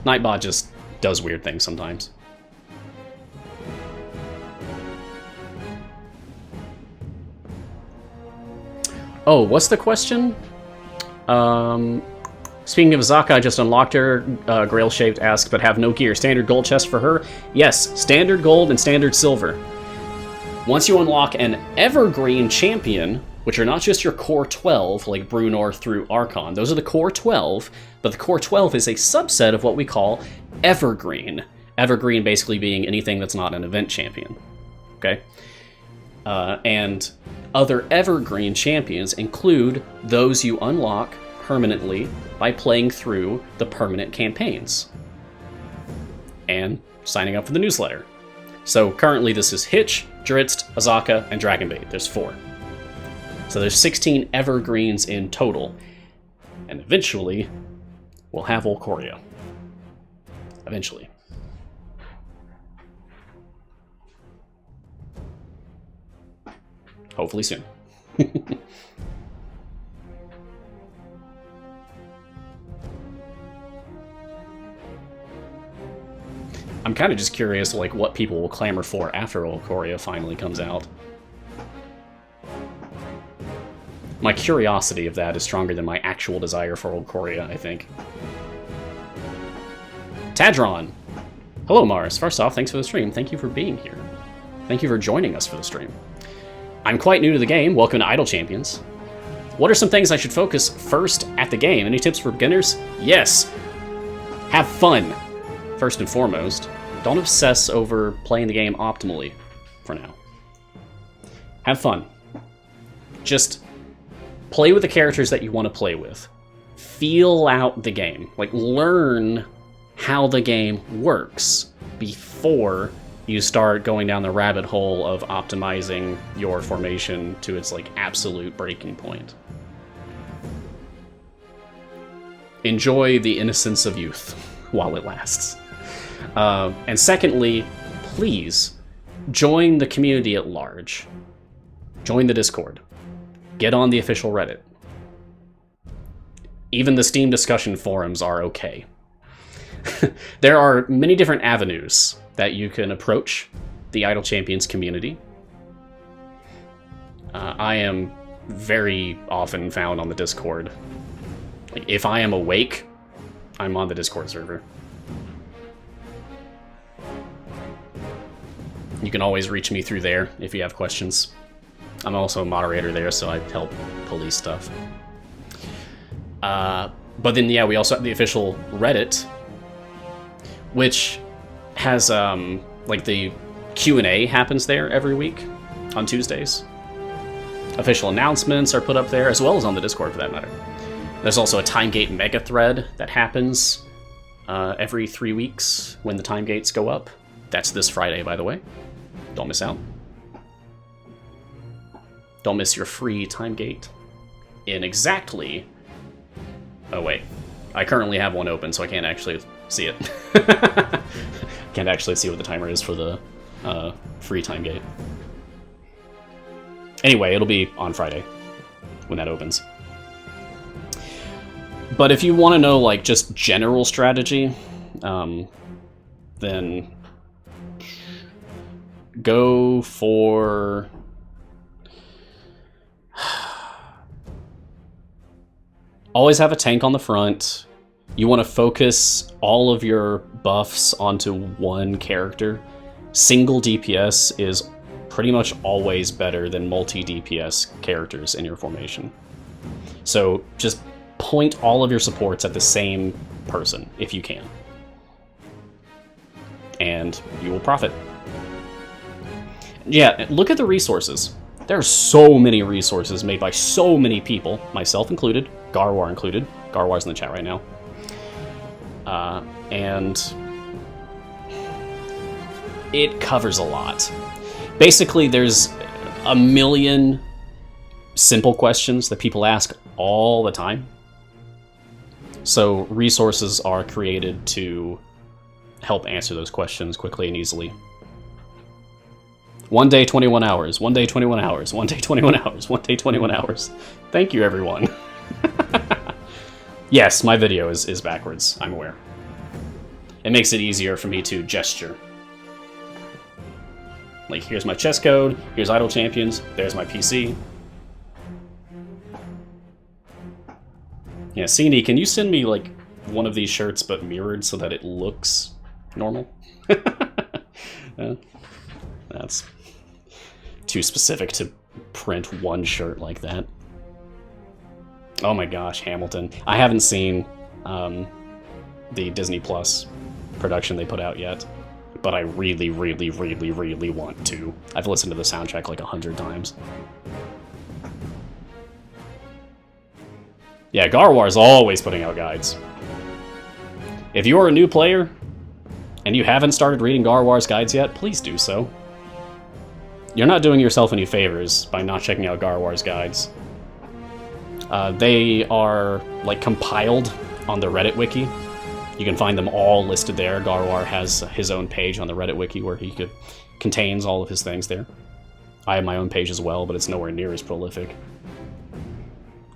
Nightbot just does weird things sometimes. Oh, what's the question? Speaking of Zaka, I just unlocked her. Grail-shaped asks, but have no gear. Standard gold chest for her? Yes, standard gold and standard silver. Once you unlock an evergreen champion, which are not just your core 12, like Brunor through Archon. Those are the core 12, but the core 12 is a subset of what we call evergreen. Evergreen basically being anything that's not an event champion. Okay? And other evergreen champions include those you unlock permanently by playing through the permanent campaigns and signing up for the newsletter. So currently this is Hitch, Drizzt, Azaka, and Dragonbait. There's 4. So there's 16 evergreens in total. And eventually, we'll have Olkoria. Eventually. Hopefully soon. I'm kind of just curious, like, what people will clamor for after Olkoria finally comes out. My curiosity of that is stronger than my actual desire for Olkoria, I think. Tadron! Hello, Mars. First off, thanks for the stream. Thank you for being here. Thank you for joining us for the stream. I'm quite new to the game. Welcome to Idle Champions. What are some things I should focus first at the game? Any tips for beginners? Yes. Have fun, first and foremost. Don't obsess over playing the game optimally for now. Have fun. Just play with the characters that you want to play with. Feel out the game. Like, learn how the game works before you start going down the rabbit hole of optimizing your formation to its, like, absolute breaking point. Enjoy the innocence of youth while it lasts. And secondly, please join the community at large. Join the Discord. Get on the official Reddit. Even the Steam discussion forums are okay. There are many different avenues that you can approach the Idle Champions community. I am very often found on the Discord. Like, if I am awake, I'm on the Discord server. You can always reach me through there if you have questions. I'm also a moderator there, so I help police stuff. But then, yeah, we also have the official Reddit, which has, like, the Q&A happens there every week on Tuesdays. Official announcements are put up there, as well as on the Discord, for that matter. There's also a Timegate mega thread that happens every 3 weeks when the time gates go up. That's this Friday, by the way. Don't miss out. Don't miss your free time gate in exactly... Oh, wait. I currently have one open, so I can't actually see it. Can't actually see what the timer is for the free time gate. Anyway, it'll be on Friday when that opens. But if you want to know, like, just general strategy, then go for... Always have a tank on the front. You want to focus all of your buffs onto one character. Single DPS is pretty much always better than multi-DPS characters in your formation. So just point all of your supports at the same person, if you can. And you will profit. Yeah, look at the resources. There are so many resources made by so many people, myself included, Garwar included. Garwar's in the chat right now. And it covers a lot. Basically, there's a million simple questions that people ask all the time. So resources are created to help answer those questions quickly and easily. 1 day, 21 hours. 1 day, 21 hours. 1 day, 21 hours. 1 day, 21 hours. Thank you, everyone. Yes, my video is backwards. I'm aware. It makes it easier for me to gesture. Like, here's my chess code, here's Idle Champions, there's my PC. Yeah, Cini, can you send me, like, one of these shirts but mirrored so that it looks normal? That's too specific to print one shirt like that. Oh my gosh, Hamilton. I haven't seen the Disney Plus production they put out yet, but I really, really, really, really want to. I've listened to the soundtrack like 100 times. Yeah, Garwar's always putting out guides. If you are a new player, and you haven't started reading Garwar's guides yet, please do so. You're not doing yourself any favors by not checking out Garwar's guides. They are, like, compiled on the Reddit wiki. You can find them all listed there. Garwar has his own page on the Reddit wiki where he contains all of his things there. I have my own page as well, but it's nowhere near as prolific.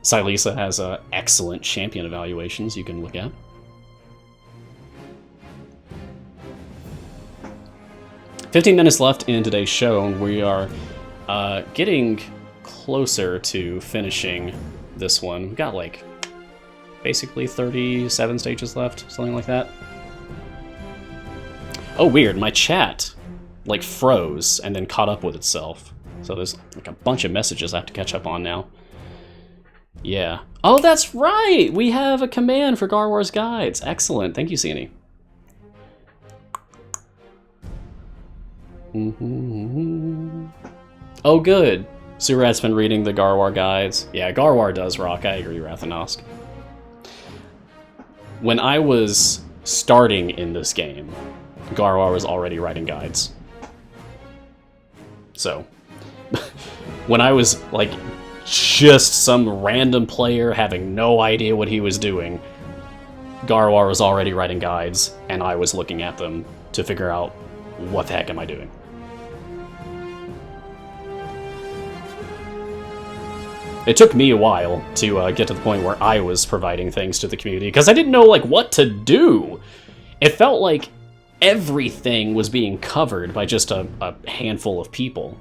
Silisa has excellent champion evaluations you can look at. "15 minutes left in today's show. We are getting closer to finishing this one. We've got, like, basically 37 stages left, something like that. Oh, weird. My chat, like, froze and then caught up with itself. So there's, like, a bunch of messages I have to catch up on now. Yeah. Oh, that's right! We have a command for Garwar's guides. Excellent. Thank you, Cini. Oh, good. Surat's been reading the Garwar guides. Yeah, Garwar does rock. I agree, Rathanosk. When I was starting in this game, Garwar was already writing guides. So, when I was, like, just some random player having no idea what he was doing, Garwar was already writing guides, and I was looking at them to figure out, what the heck am I doing? It took me a while to get to the point where I was providing things to the community, because I didn't know, like, what to do. It felt like everything was being covered by just a handful of people,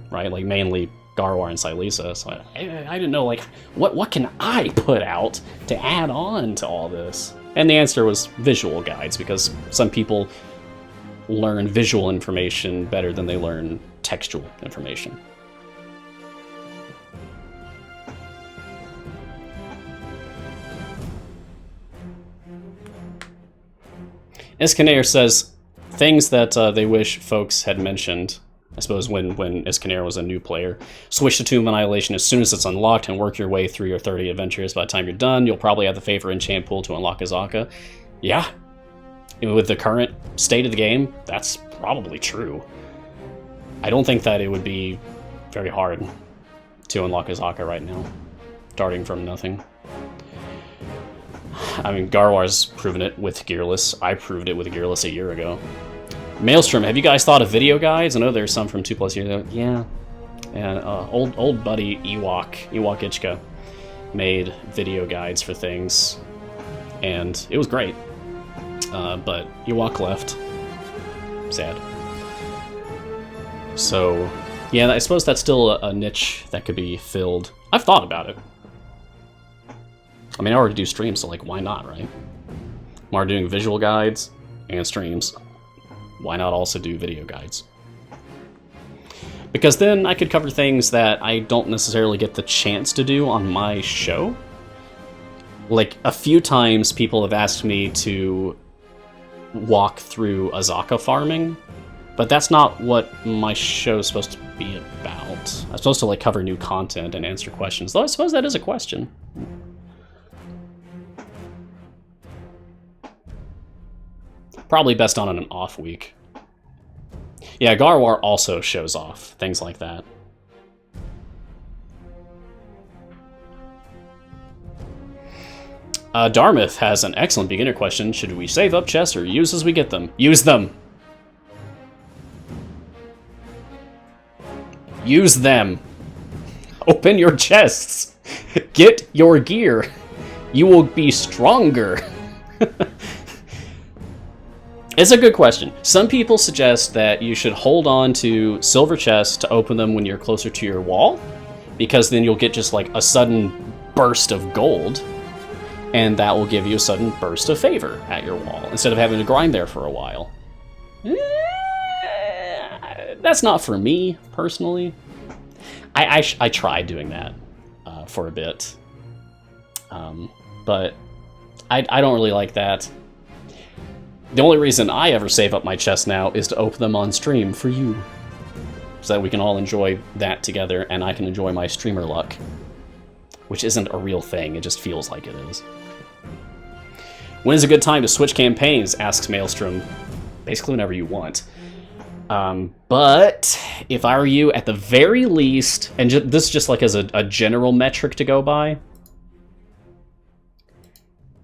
right? Like, mainly Garwar and Silisa. So I didn't know, like, what can I put out to add on to all this? And the answer was visual guides, because some people learn visual information better than they learn textual information. Iskaner says things that they wish folks had mentioned. I suppose when Iskaner was a new player. Switch to Tomb of Annihilation as soon as it's unlocked and work your way through your 30 adventures. By the time you're done, you'll probably have the favor enchant pool to unlock Azaka. Yeah. With the current state of the game, that's probably true. I don't think that it would be very hard to unlock Azaka right now, starting from nothing. I mean, Garwar's proven it with Gearless. I proved it with Gearless a year ago. Maelstrom, have you guys thought of video guides? I know there's some from 2+ years ago. Yeah. And old buddy Ewok Ichka, made video guides for things, and it was great. But Ewok left. Sad. So, yeah, I suppose that's still a niche that could be filled. I've thought about it. I mean, I already do streams, so, like, why not, right? I'm already doing visual guides and streams. Why not also do video guides? Because then I could cover things that I don't necessarily get the chance to do on my show. Like, a few times people have asked me to walk through Azaka farming, but that's not what my show is supposed to be about. I'm supposed to, like, cover new content and answer questions, though I suppose that is a question. Probably best on an off week. Yeah, Garwar also shows off, things like that. Dartmouth has an excellent beginner question. Should we save up chests or use as we get them? Use them! Use them! Open your chests! Get your gear! You will be stronger! It's a good question. Some people suggest that you should hold on to silver chests to open them when you're closer to your wall, because then you'll get just like a sudden burst of gold, and that will give you a sudden burst of favor at your wall, instead of having to grind there for a while. That's not for me, personally. I tried doing that for a bit, but I don't really like that. The only reason I ever save up my chests now is to open them on stream for you, so that we can all enjoy that together, and I can enjoy my streamer luck, which isn't a real thing, it just feels like it is. When is a good time to switch campaigns, asks Maelstrom. Basically whenever you want. But if I were you, at the very least, and this just like as a general metric to go by,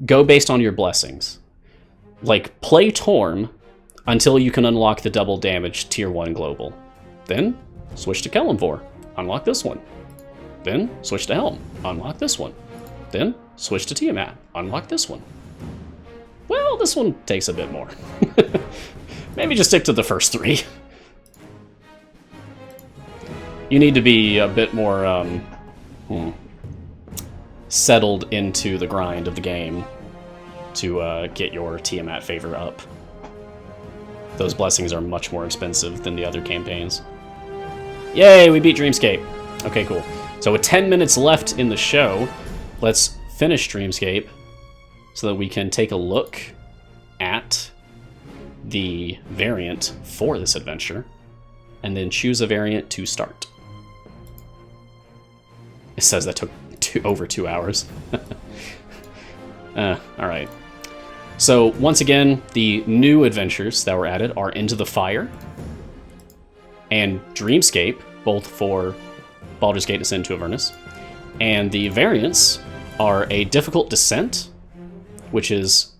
go based on your blessings. Like, play Torm until you can unlock the double damage Tier 1 Global. Then, switch to Kelemvor. Unlock this one. Then, switch to Helm. Unlock this one. Then, switch to Tiamat. Unlock this one. Well, this one takes a bit more. Maybe just stick to the first three. You need to be a bit more, settled into the grind of the game to get your Tiamat favor up. Those blessings are much more expensive than the other campaigns. Yay, we beat Dreamscape. Okay, cool. So with 10 minutes left in the show, let's finish Dreamscape so that we can take a look at the variant for this adventure, and then choose a variant to start. It says that took over 2 hours. Alright. So, once again, the new adventures that were added are Into the Fire and Dreamscape, both for Baldur's Gate Descent to Avernus. And the variants are a Difficult Descent, which is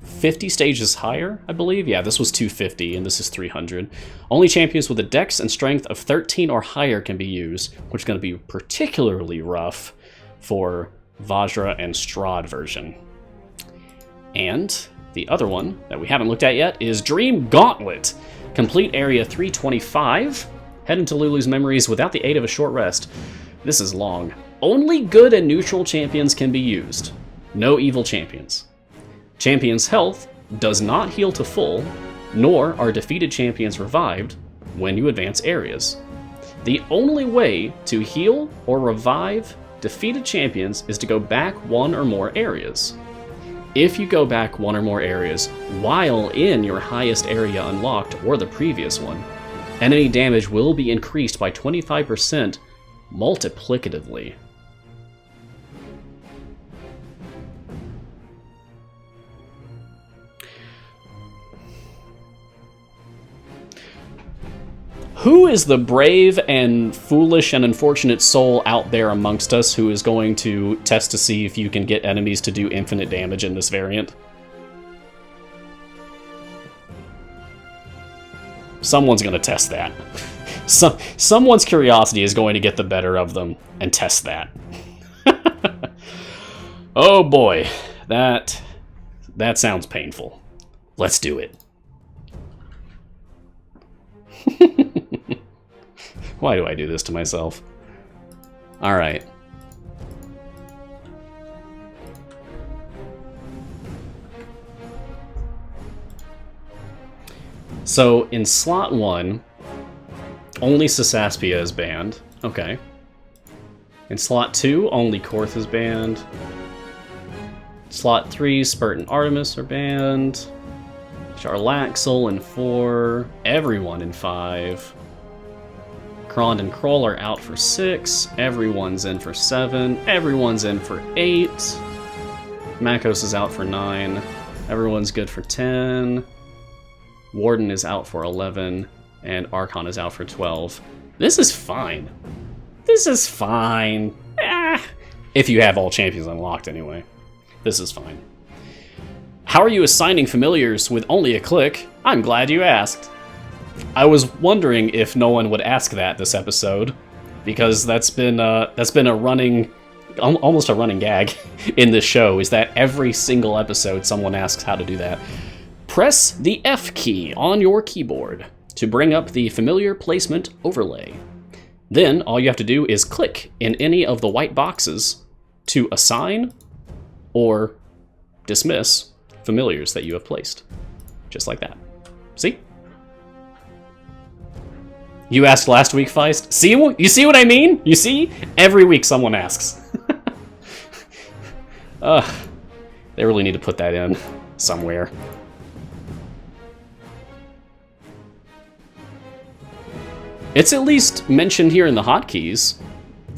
50 stages higher, I believe. Yeah, this was 250, and this is 300. Only champions with a dex and strength of 13 or higher can be used, which is going to be particularly rough for Vajra and Strahd version. And the other one that we haven't looked at yet is Dream Gauntlet. Complete Area 325. Head into Lulu's memories without the aid of a short rest. This is long. Only good and neutral champions can be used. No evil champions. Champions' health does not heal to full, nor are defeated champions revived when you advance areas. The only way to heal or revive defeated champions is to go back one or more areas. If you go back one or more areas while in your highest area unlocked or the previous one, enemy damage will be increased by 25% multiplicatively. Who is the brave and foolish and unfortunate soul out there amongst us who is going to test to see if you can get enemies to do infinite damage in this variant? Someone's going to test that. Someone's curiosity is going to get the better of them and test that. Oh boy, that sounds painful. Let's do it. Why do I do this to myself? Alright. So in slot 1, Only Sasaspia is banned. Okay. In slot 2, only Korth is banned. Slot 3, Spurt and Artemis are banned. Charlaxle in 4. Everyone in 5. Krond and Kroll are out for 6. Everyone's in for 7. Everyone's in for 8. Makos is out for 9. Everyone's good for 10. Warden is out for 11. And Archon is out for 12. This is fine. This is fine. If you have all champions unlocked anyway. This is fine. How are you assigning familiars with only a click? I'm glad you asked. I was wondering if no one would ask that this episode, because that's been a running, almost a running gag in this show, is that every single episode someone asks how to do that. Press the F key on your keyboard to bring up the familiar placement overlay. Then all you have to do is click in any of the white boxes to assign or dismiss familiars that you have placed. Just like that. See? You asked last week, Feist. See? You see what I mean? You see? Every week someone asks. They really need to put that in somewhere. It's at least mentioned here in the hotkeys.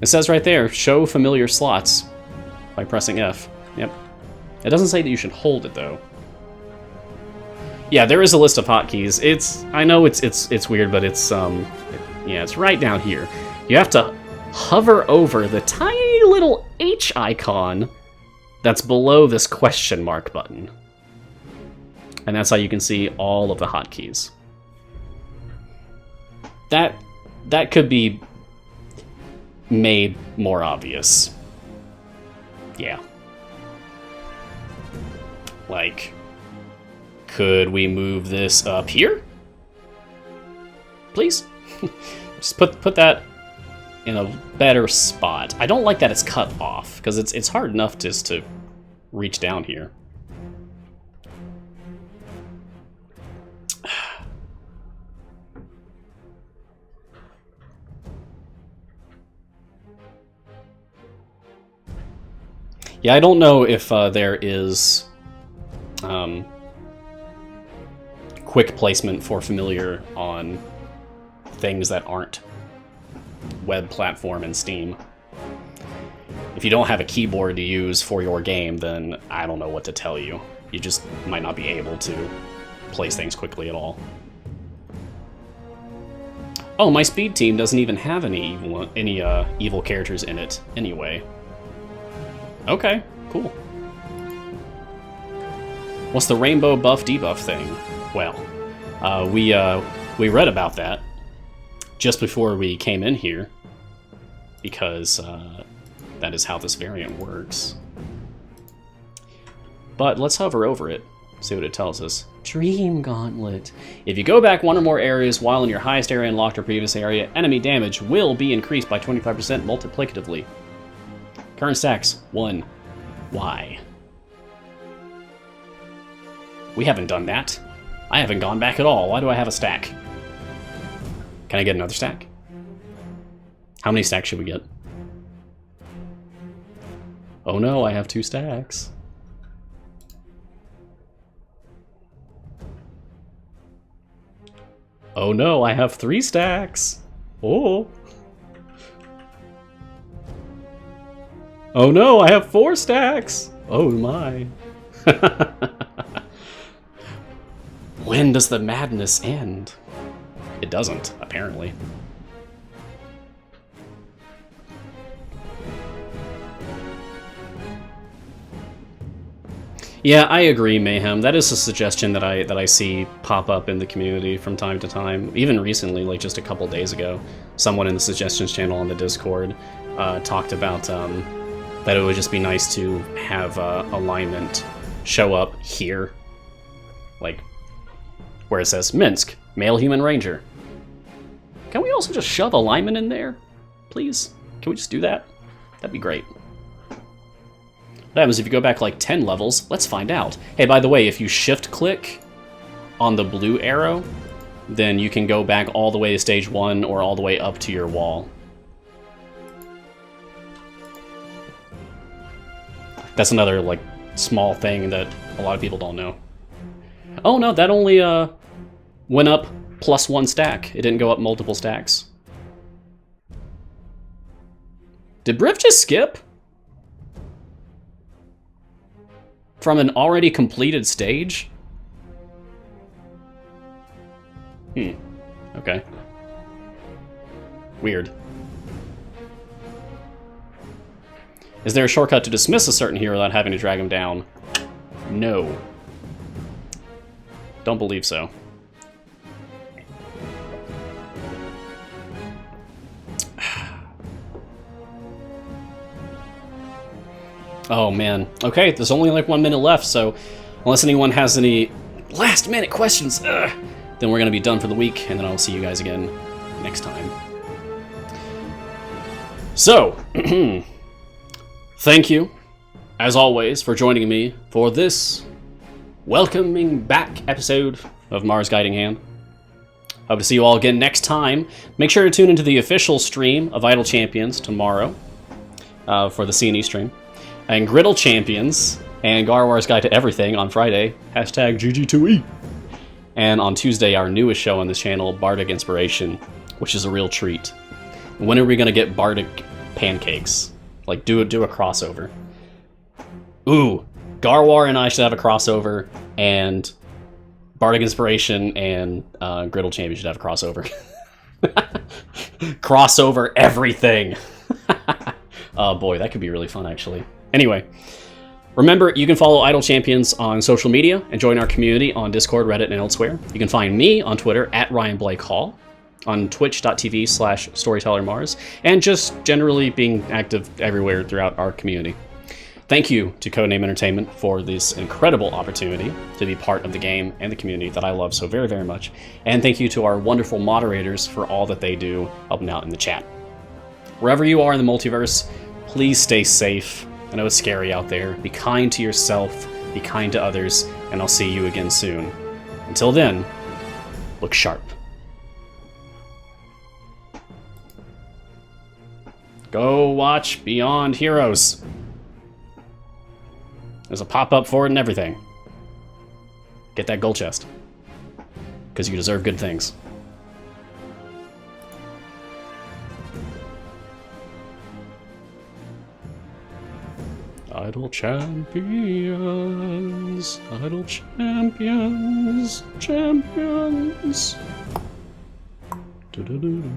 It says right there, show familiar slots by pressing F. Yep. It doesn't say that you should hold it though. Yeah, there is a list of hotkeys. I know it's weird, but it's yeah, it's right down here. You have to hover over the tiny little H icon that's below this question mark button. And that's how you can see all of the hotkeys. That could be made more obvious. Yeah. Like, could we move this up here? Please? Just put that in a better spot. I don't like that it's cut off, because it's hard enough just to reach down here. Yeah, I don't know if there is quick placement for familiar on things that aren't web platform and Steam. If you don't have a keyboard to use for your game, then I don't know what to tell you. You just might not be able to place things quickly at all. Oh, my speed team doesn't even have any evil characters in it anyway. Okay, cool. What's the rainbow buff debuff thing? Well, we read about that just before we came in here, because that is how this variant works. But let's hover over it, see what it tells us. Dream Gauntlet. If you go back one or more areas while in your highest area unlocked or previous area, enemy damage will be increased by 25% multiplicatively. Current stacks, 1. Why? We haven't done that. I haven't gone back at all. Why do I have a stack? Can I get another stack? How many stacks should we get? Oh no, I have 2 stacks. Oh no, I have 3 stacks. Oh. Oh no, I have 4 stacks! Oh my. When does the madness end? It doesn't, apparently. Yeah, I agree, Mayhem. That is a suggestion that I see pop up in the community from time to time. Even recently, like just a couple days ago, someone in the suggestions channel on the Discord talked about that it would just be nice to have alignment show up here. Like, where it says, Minsk, male human ranger. Can we also just shove alignment in there? Please? Can we just do that? That'd be great. What happens if you go back like 10 levels? Let's find out. Hey, by the way, if you shift-click on the blue arrow, then you can go back all the way to stage 1 or all the way up to your wall. That's another, like, small thing that a lot of people don't know. Oh no, that only went up +1 stack. It didn't go up multiple stacks. Did Briv just skip? From an already completed stage? Okay. Weird. Is there a shortcut to dismiss a certain hero without having to drag him down? No. Don't believe so. Oh man. Okay, there's only like 1 minute left, so unless anyone has any last minute questions, then we're gonna be done for the week, and then I'll see you guys again next time. So, thank you, as always, for joining me for this welcoming back episode of Mars Guiding Hand. Hope to see you all again next time. Make sure to tune into the official stream of Idle Champions tomorrow for the C&E stream. And Griddle Champions and Garwar's Guide to Everything on Friday, hashtag GG2E. And on Tuesday, our newest show on this channel, Bardic Inspiration, which is a real treat. When are we gonna get Bardic pancakes? Like, do a crossover. Ooh, Garwar and I should have a crossover, and Bardic Inspiration and Griddle Champion should have a crossover. Crossover everything! Oh boy, that could be really fun, actually. Anyway, remember, you can follow Idle Champions on social media and join our community on Discord, Reddit, and elsewhere. You can find me on Twitter at Ryan Blake Hall, on twitch.tv/Storyteller Mars, and just generally being active everywhere throughout our community. Thank you to Codename Entertainment for this incredible opportunity to be part of the game and the community that I love so very, very much. And thank you to our wonderful moderators for all that they do helping out in the chat. Wherever you are in the multiverse, please stay safe. I know it's scary out there. Be kind to yourself, be kind to others, and I'll see you again soon. Until then, look sharp. Go watch Beyond Heroes. There's a pop-up for it and everything. Get that gold chest. Because you deserve good things. Idle champions, idle champions, champions. Do-do-do-do.